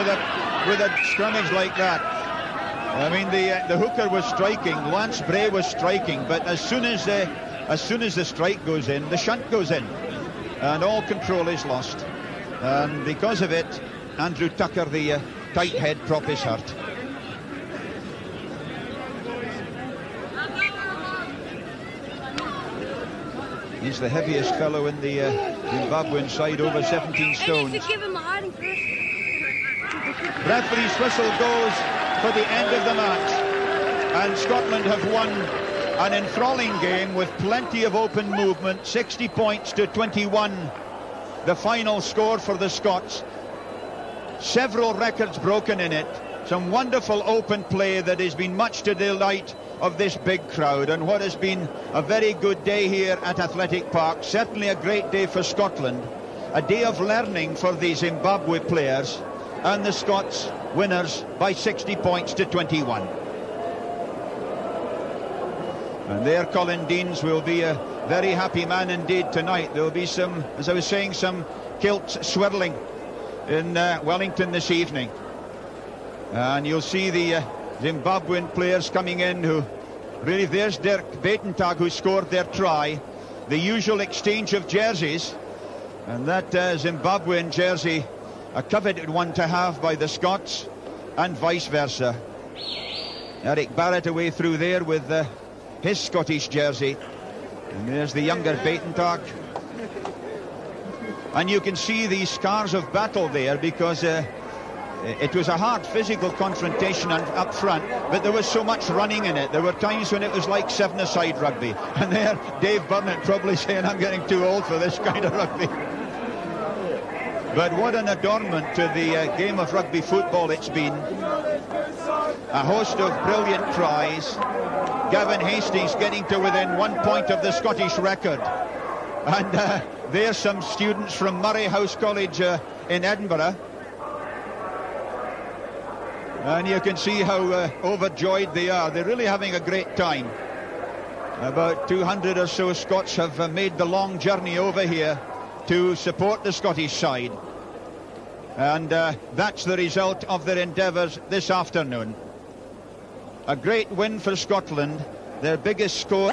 with a scrummage like that. I mean, the hooker was striking, Lance Bray was striking, but as soon as the strike goes in, the shunt goes in, and all control is lost. And because of it, Andrew Tucker, the tight head prop, is hurt. He's the heaviest fellow in the Zimbabwean side, over 17 stones. Referee's whistle goes for the end of the match, and Scotland have won an enthralling game with plenty of open movement. 60 points to 21, the final score for the Scots. Several records broken in it. Some wonderful open play that has been much to the delight of this big crowd, and what has been a very good day here at Athletic Park. Certainly a great day for Scotland, a day of learning for the Zimbabwe players, and the Scots winners by 60 points to 21. And there Colin Deans will be a very happy man indeed tonight. There will be some, as I was saying, some kilt swirling in Wellington this evening. And you'll see the Zimbabwean players coming in who, really, there's Dirk Buitentag who scored their try. The usual exchange of jerseys. And that Zimbabwean jersey, a coveted one to have by the Scots, and vice versa. Eric Barrett away through there with his Scottish jersey. And there's the younger Buitentag. And you can see the scars of battle there, because it was a hard physical confrontation up front, but there was so much running in it. There were times when it was like seven-a-side rugby. And there, Dave Burnett probably saying, I'm getting too old for this kind of rugby. But what an adornment to the game of rugby football it's been. A host of brilliant tries. Gavin Hastings getting to within 1 point of the Scottish record. And there's some students from Murray House College in Edinburgh. And you can see how overjoyed they are. They're really having a great time. About 200 or so Scots have made the long journey over here to support the Scottish side. And that's the result of their endeavours this afternoon. A great win for Scotland, their biggest score.